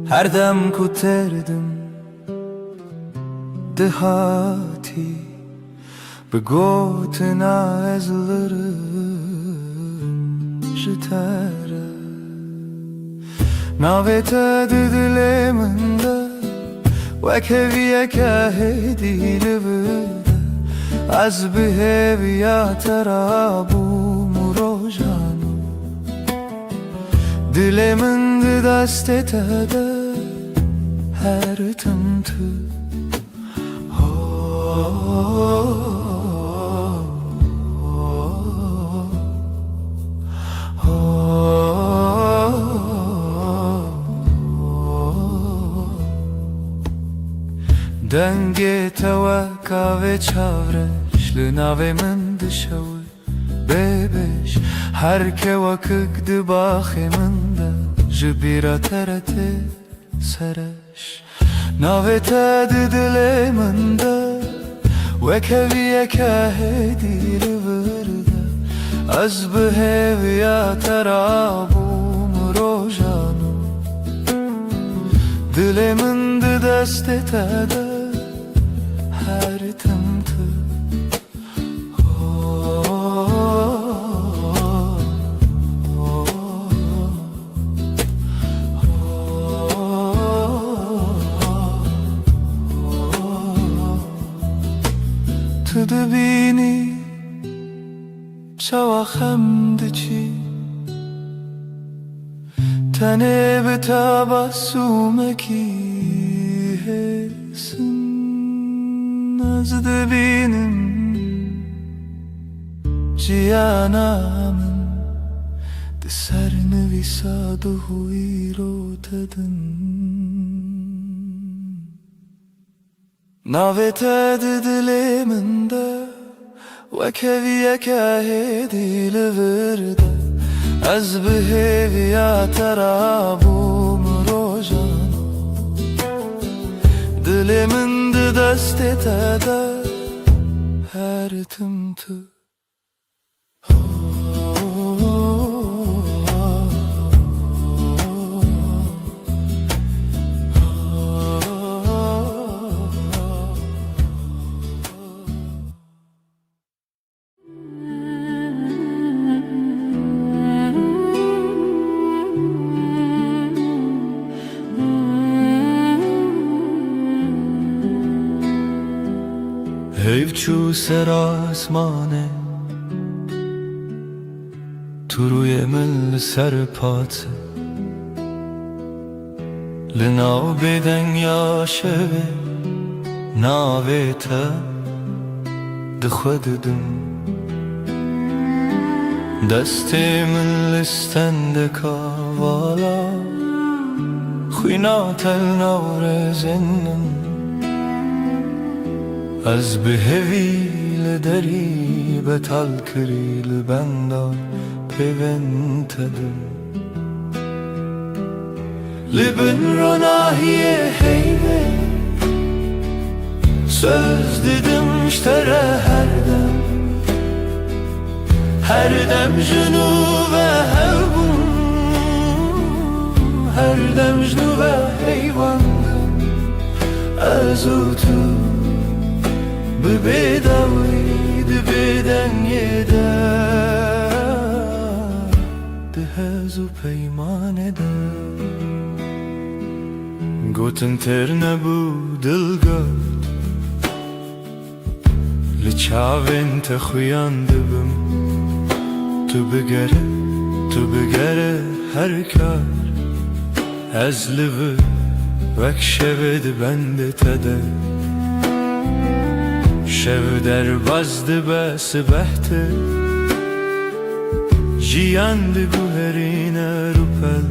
her dem ku terdim dihati bi gotina ezlerim jitere navete didileminde وكيفيك هدي لبدا از بهویا ترابو مروجانو دلمن دست تده her tımtı دنگ توکا و چاورش لناوی من دشوی ببش هر که وکک دباخی من ده جبیرا ترته سرش ناوی تد دلی من ده وکویه که هدی لورده از بهویا ترابو مروجانو دلی من ده دست تده her tımtı Tıdı bini çava xemdiçi Tene be tabassumeki hesin Nazdı benim ciyanamın De serne visadu huiro tedin Navete didiliminde Ve keviye kahedi livirde Az beheviya terabum rojan Dilimin de dest etede her tımtı Hevçu ser asmane Tu ruye min serpate Li nav bêdeng ya şevê Navê te dixwe didim Destê min li stendeka vala Xwîna tel nav rezên min از به هویل دری به تلکریل بندار پیونتدم لبن رناهیه هیوه söz dedim iştere her dem junu ve hevbun her dem junu ve heyvandım azutu ببدوید بدن یده دهز و پیمانه ده گوتن تر نبو دل گفت li çavên te xuyan dibim. Tu bigere her kar, ez li vi wek şevê dibende te de. Şev derbas dibe sibeh te, jiyan diguherîne rûpel.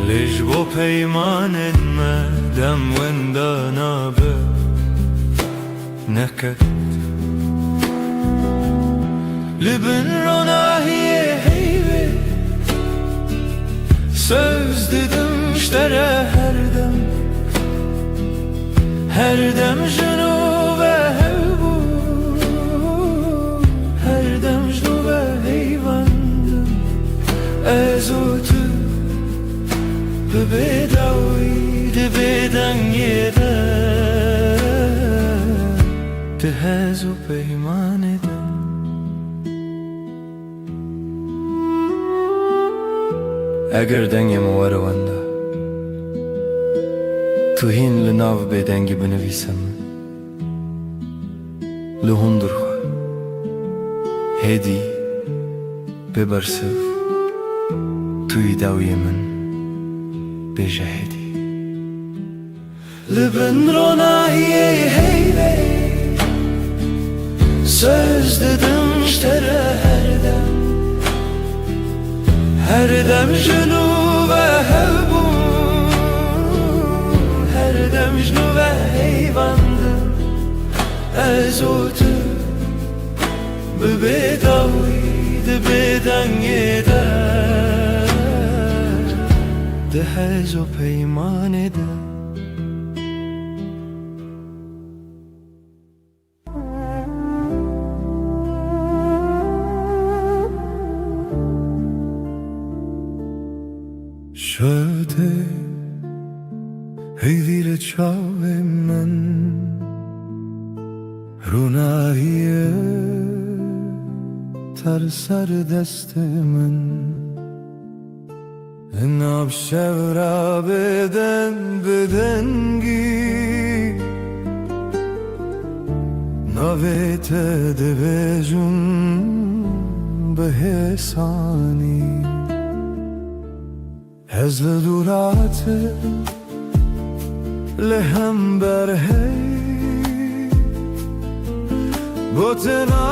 Lê ji bo peymanên me dem wenda nabe neket. Li bin ronahiyê heyvê söz didim ştere her dem. Her dem jinu ve hevbû, her dem jinu ve heyvandim. Ez û tu bi bêdawî di bêdengê de, di hez û peymanê de. Eger dengê me were wenda, tu hîn li nav bêdengî binivîse min. Li hundir xwe hêdî bibersiv, tu yî dawiyê min bêje hêdî. Li bin ronahiyê heyvê söz didim ştere her dem. Her dem jinu ve hevbû, her dem jinu ve heyvandim. Ez û tu bi bêdawî di bêdengê de, di hez û peymanê de. Şevde heyvî li çavê min, rûnahiye ter ser destê min. Nav şevra bêden bêdengî, navê te dibêjim bi hêsanî. Ez li dûratê li hember hey, gotina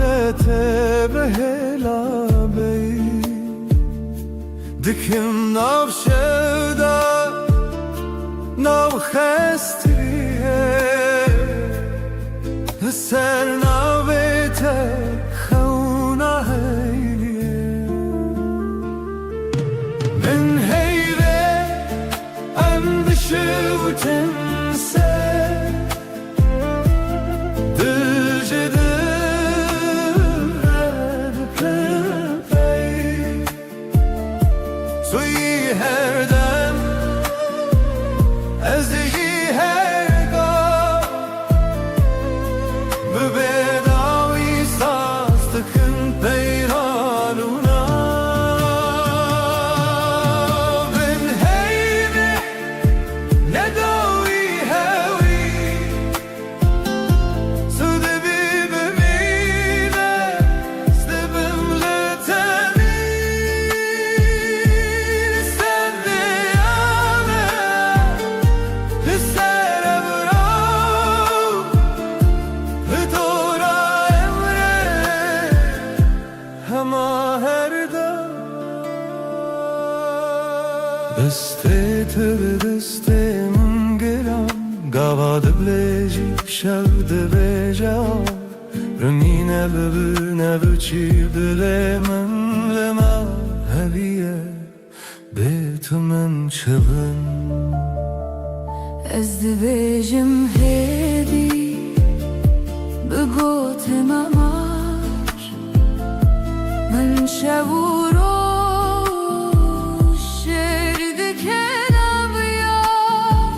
te bihêla bey. Dikim nav şevda nav xestiyê, li ser navê te xewna heyê. Min heyvê em dişiwtin se, dil ji dil re dipin pey. Tu yî her dem, ez yî her gav, bi bêdawî saz dikin peyranûna. Bin heyvê nedawî hewî, tu dibî bimîne, dibim li tenî. Sen diyame, li ser evrav, li dora emre, hema her dem. Destê te bi destê min giran, gava dibilêjî şev dibêje av. Rengîne bibîne biçî dilê min, li me heviye bê tu min çivin. Ez dibêjim hêdî bi gotê me mar. Min şev û roj şêr dike naviyar.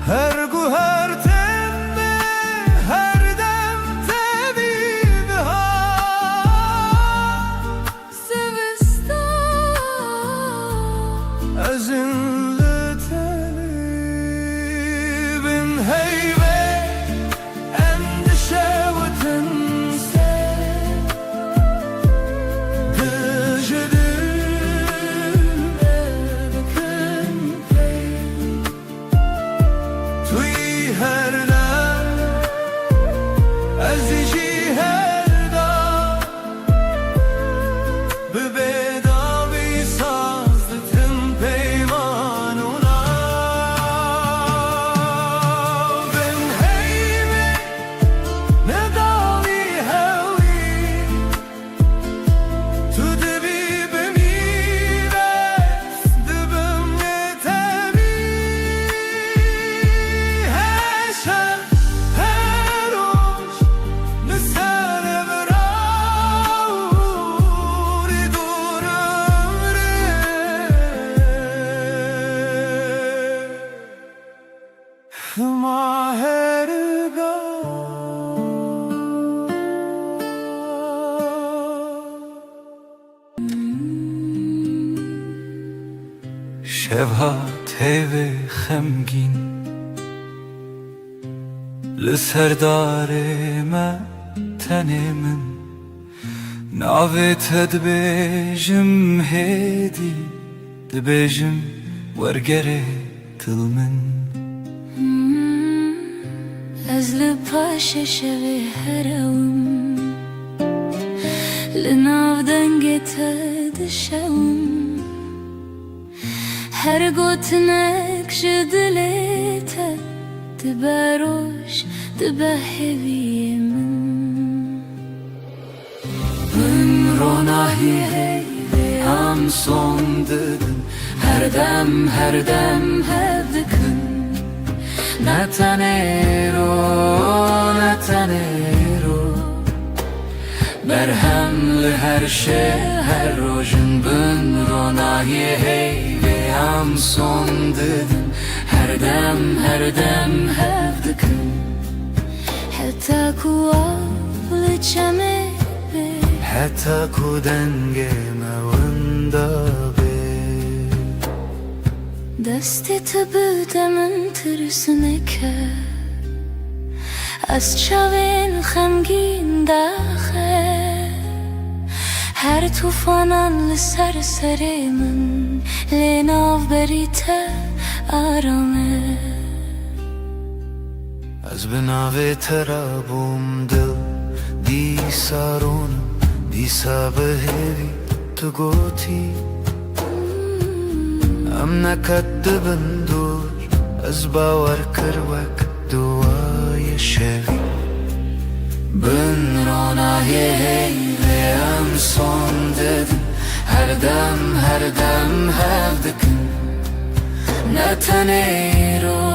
Her guher temme, her dem tevî bihar. Zivistan Ezin li tenî bin heyvê شبهات هیوه خمگین لسر داره ما تنه من ناوت دبیجم هیدی دبیجم ورگره تل من از لپاش شوی هرم لناو دنگت دشم هر گوتنک جدلیت دبروش دبهوی من روناهی هی هم son dedim her dem hevdikın Netanero Berhemli her şey her rojun bün ronahi hey ve am son dedim her dem hevdikın Hatta kuavlı çeme حتی کودنگ موندا به دستی تو بودمن ترسونه که از چاوین خمگین داخه هر توفانان لسر سری من لیناو بریته آرامه از بناوی ترابم دل دی سارونم دیسا بهوی تو گوتی ام نکدبن دور از باور کروک دوای شوی بن روناهی هیوی ام son dedim her dem hevdikın Netanero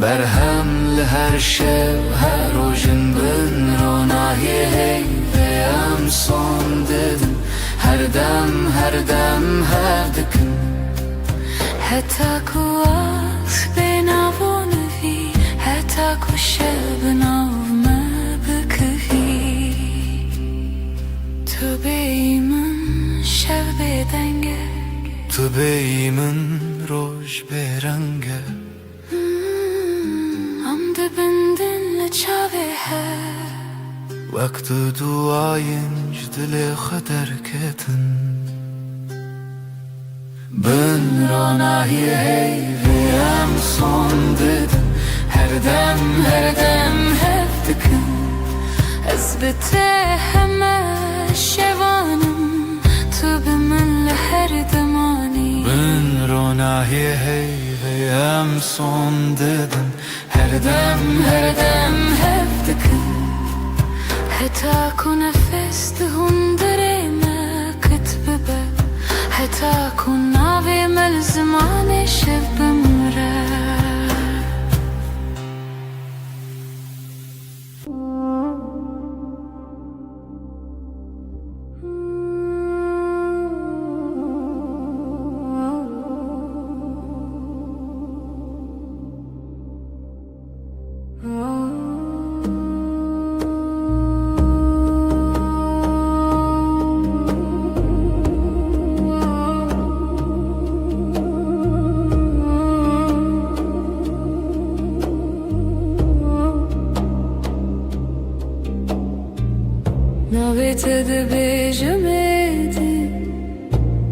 Berhemli her şev her rojun bün ronahi hey ve am son dedim her dem hevdikın Hatta kuas benavonevi hatta kushev benavme bıkıvi Tu beymin şev bedenge Tu beymin roj berenge بندن لچاوه ها وقت duayınc dile kadar ketin Ben ronahi hey ve am son dedim her dem hevdikın ezbete heme şevanım Tu biminle her demani Ben ronahi hey ve am son dedim her dem hevdikın Hatta ku nefes dihundere me kitbibe Hatta ku navi mel zmane şev bimre ناویت دبیجمدی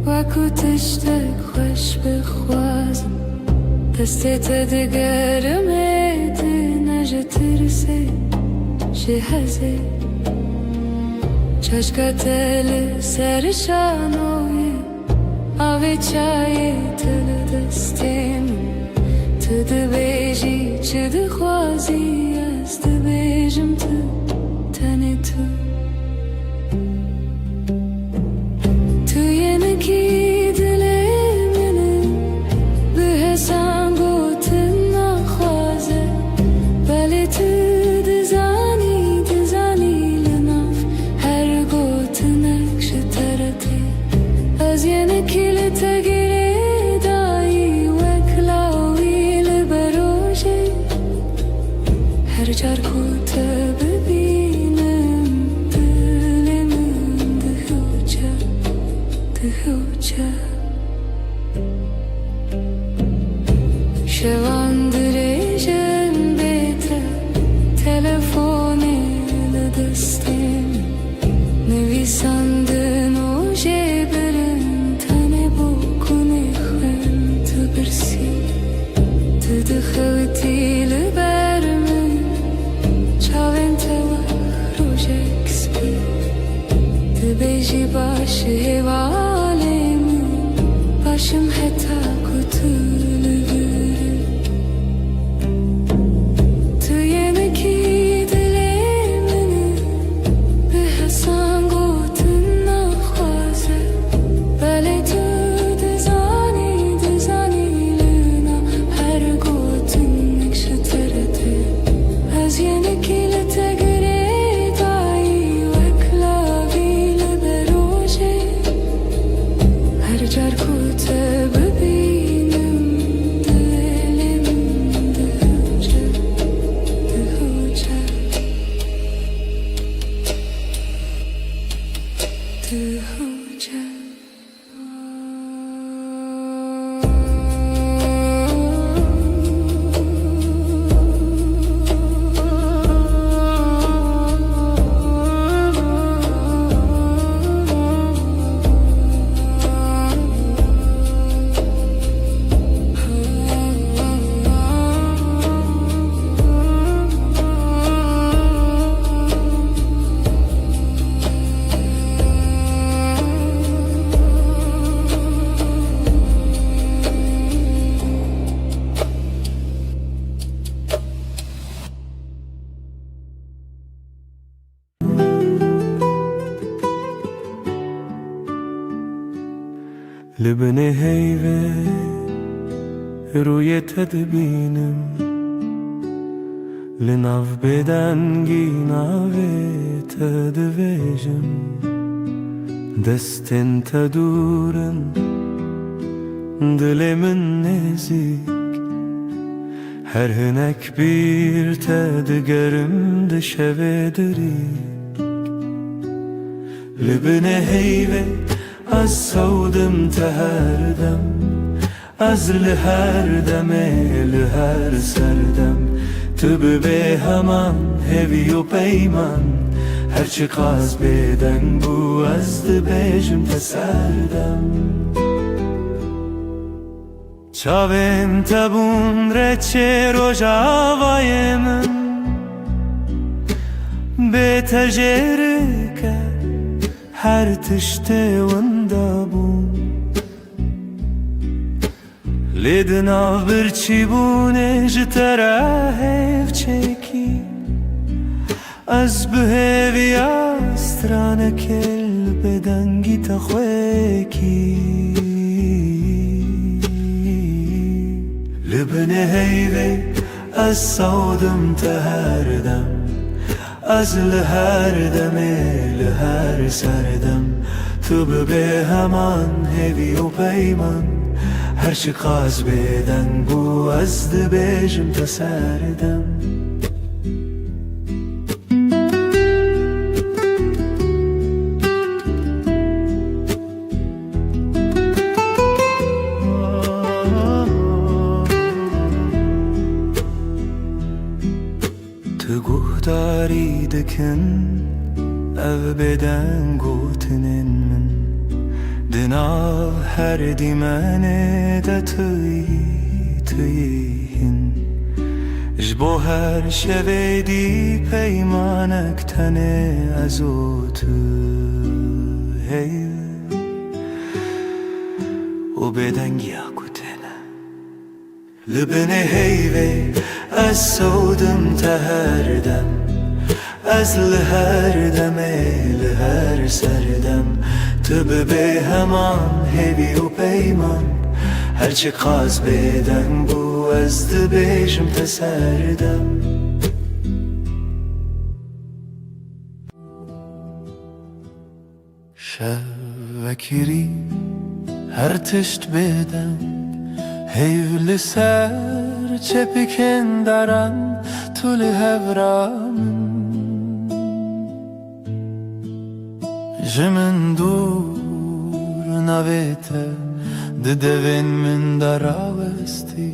وکو تشتک خوش بخوازم دستت دگرمدی نجه ترسه شهزه چشکت سرشانوی آوی چای تل دستیم تو دبیجی چه دخوازی از دبیجم تو تنی تو Her car ku te bebi tu ho ja. لبني هيفه روی تدبینم لناف بدنگی ناوی تدویجم دستن تدورن دلمن نزیک هر هنک bir تدگرم دشوه دریک لبني هيفه از سودم تهردم از لهر دمه لهر سردم تو به همان هوی و پیمان هرچی قاز بدن بو از دبیجم تسردم چاویم تبون رچه روژاوای من به تجره کرد هر تشته وندابون لیدنا برچی بونه جتره هف چکی از بهوی استرانه کل بدنگی تخویکی لبنه هیوه از سودم تهردم از لهر دمه لهر سردم تو به همان هوی و پیمان هرچی قاز بدن بو از دبیجم تسردم تو گهداری دکن او بدن گوتنن من دناو هر دیمانه دا تویهن جبو هر شوه دی پیمانک تنه ازو تو هیو و بدنگیا کتنه لبنه هیوه از سودم تهردم از لهر دمه لهر سردم تو به همان هوی و پیمان هرچی قاز بدن بو از دبیجم تسردم شوکری هر تشت بدن هیو لسر چپکن دارن طول هورامن جمن دور نویته ددوین من دراوستی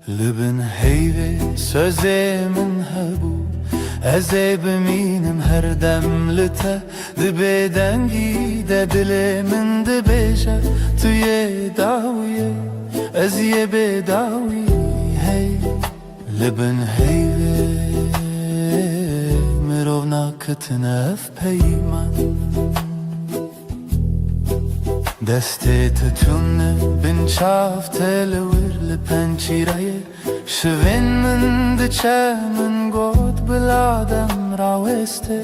لبن هیوه سوزه من هبو ازه بمینم هر دم لته دبه دنگی ده دل من دبیشه توی داویه از یه بداوی هی لبن هیوه مرو ناکتنف پیمان دسته تتونه بین شافته لور لپنچیره شوین من دچه من گود بلادم راوسته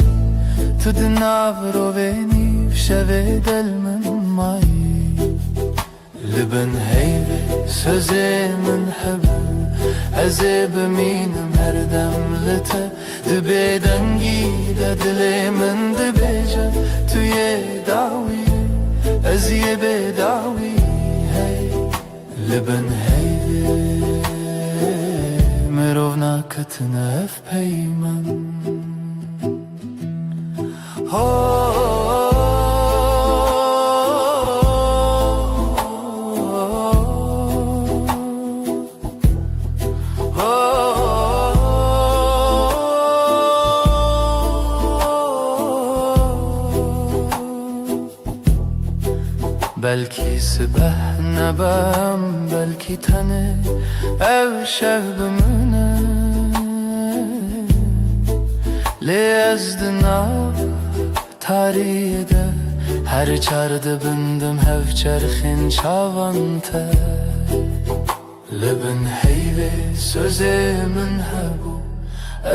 تو دناو رو وینیف شوه دل من مایی لبن هیوه سوزه من حبو ازه بمینم هر دم لته دبه دنگی ده دل من دبیجه توی داوی از یه بداوی هی لبن هیوه مرو ناکتنف پیمان Belki sibeh nebem, belki tane ev şevbimine Lezdina tarihide her çardı bindim hev çerxin çavante Libin heyve sözümün hebu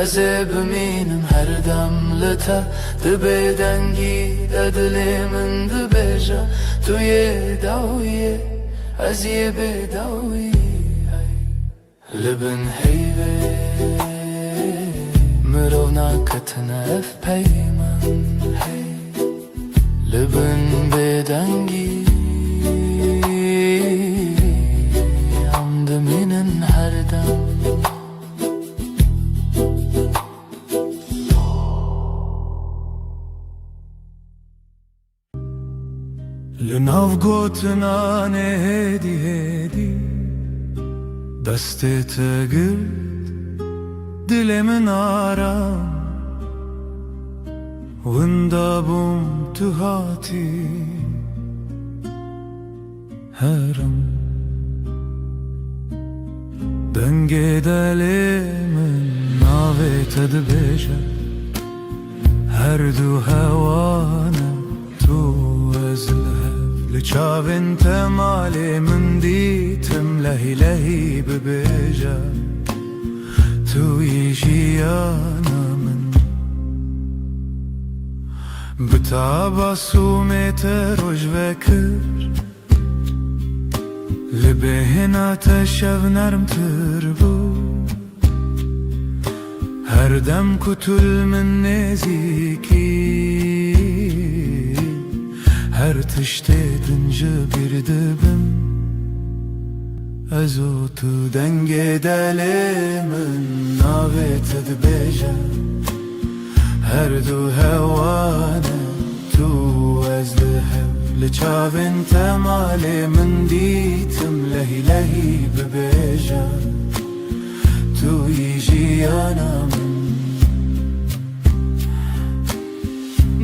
Eze biminim her demlite Dibe dengi dilimin dibeja Tu ye dawiye Ez ye bedawiye Libin heyve Mirovna katına ef peyman Libin bedengi Amdiminin her dem لناف گوتنا نه هدی هدی دستت گرد دلمن آرام وندابم تو هاتی هرم دنگ دلمن ناویت دبیجه هر دو هوانا تو ازله لچاوین تمالی من دیتم لهی لهی ببیجه توی جیانا من بتاباسومت روش وکر لبهنا تشو نرم تربو هر دم کتل من نزیکی Her tiştedince bir dibim Ez otu denge delimin Navet edbeje Her du hevane Tu ez lihev Liçavin temalimin Ditim lehi lehi bebeje Tu yijiyanamin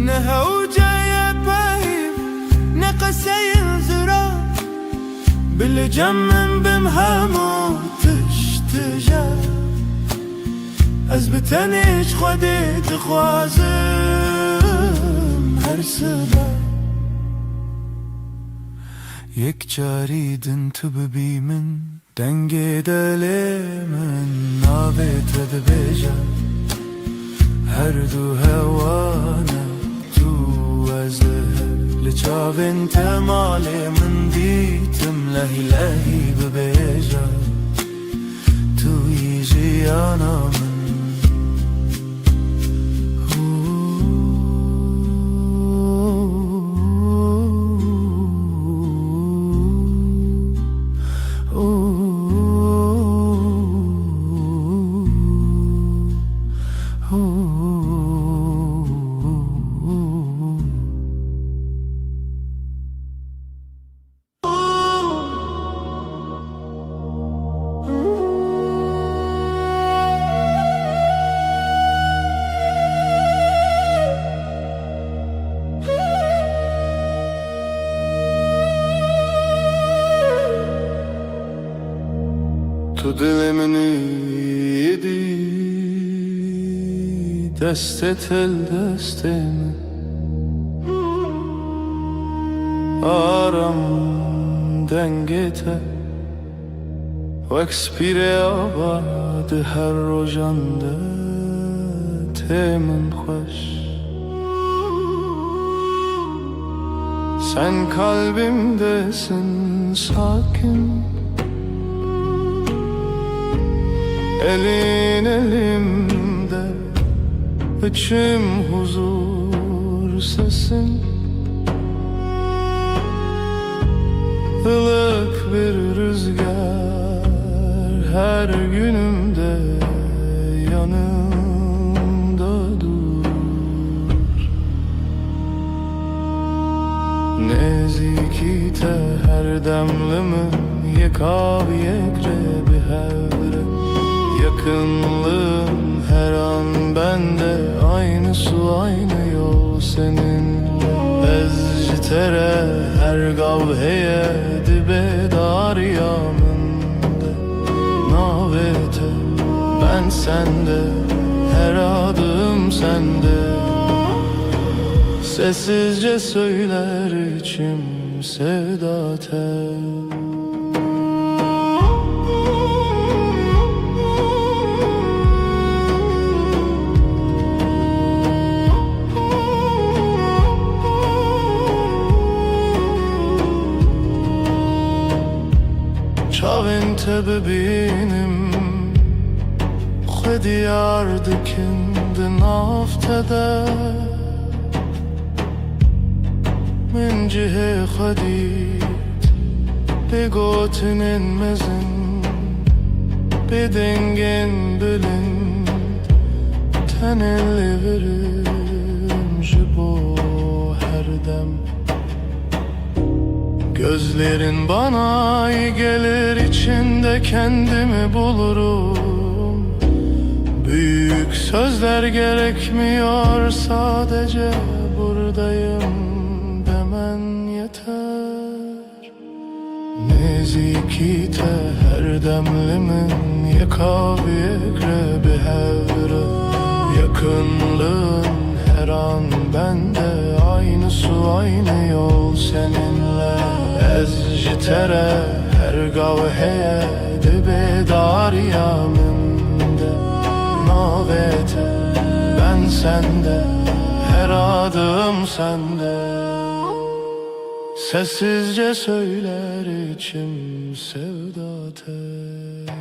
Nehevceye peyim نقسين زرا بالجمن بمهمو تشتجا أزبتنيش خودي تخوازم هر سبا يك جاريدن تببي من دنگي دلي من نابت دبيجا هر دو هوانا تو ازلها لچاوین تمالی من دیتم لهی لهی ببیجا توی جیانا من تو دلمن یدی دستت ال دستم آرام دنگته وکس پیره آباد هر روزنده تمن خوش sen kalbimdesin sakin Elin elimde içim huzur sesin ılık bir rüzgar her günümde yanımda dur te her demlimin yekav yekre bir hevre Yakınlığın her an bende aynı su aynı yol seninle Ez tere her gavheye dibe dar yamında Navete ben sende her adım sende Sessizce söyler içim sevda tel Çavin tebibinim Xediyar dikindi naftede من جهه خدید به گوتنین مزن به دنگin بلند تنلی verim jibo her dem Gözlerin bana iyi gelir içinde kendimi bulurum Büyük sözler gerekmiyor sadece buradayım Nezikite her demlimin yekav yekre bir hevre Yakınlığın her an bende aynı su aynı yol seninle Ez jitere her gavheye dibe dar yaminde Navete ben sende her adım sende Sessizce söyler içim sevda tel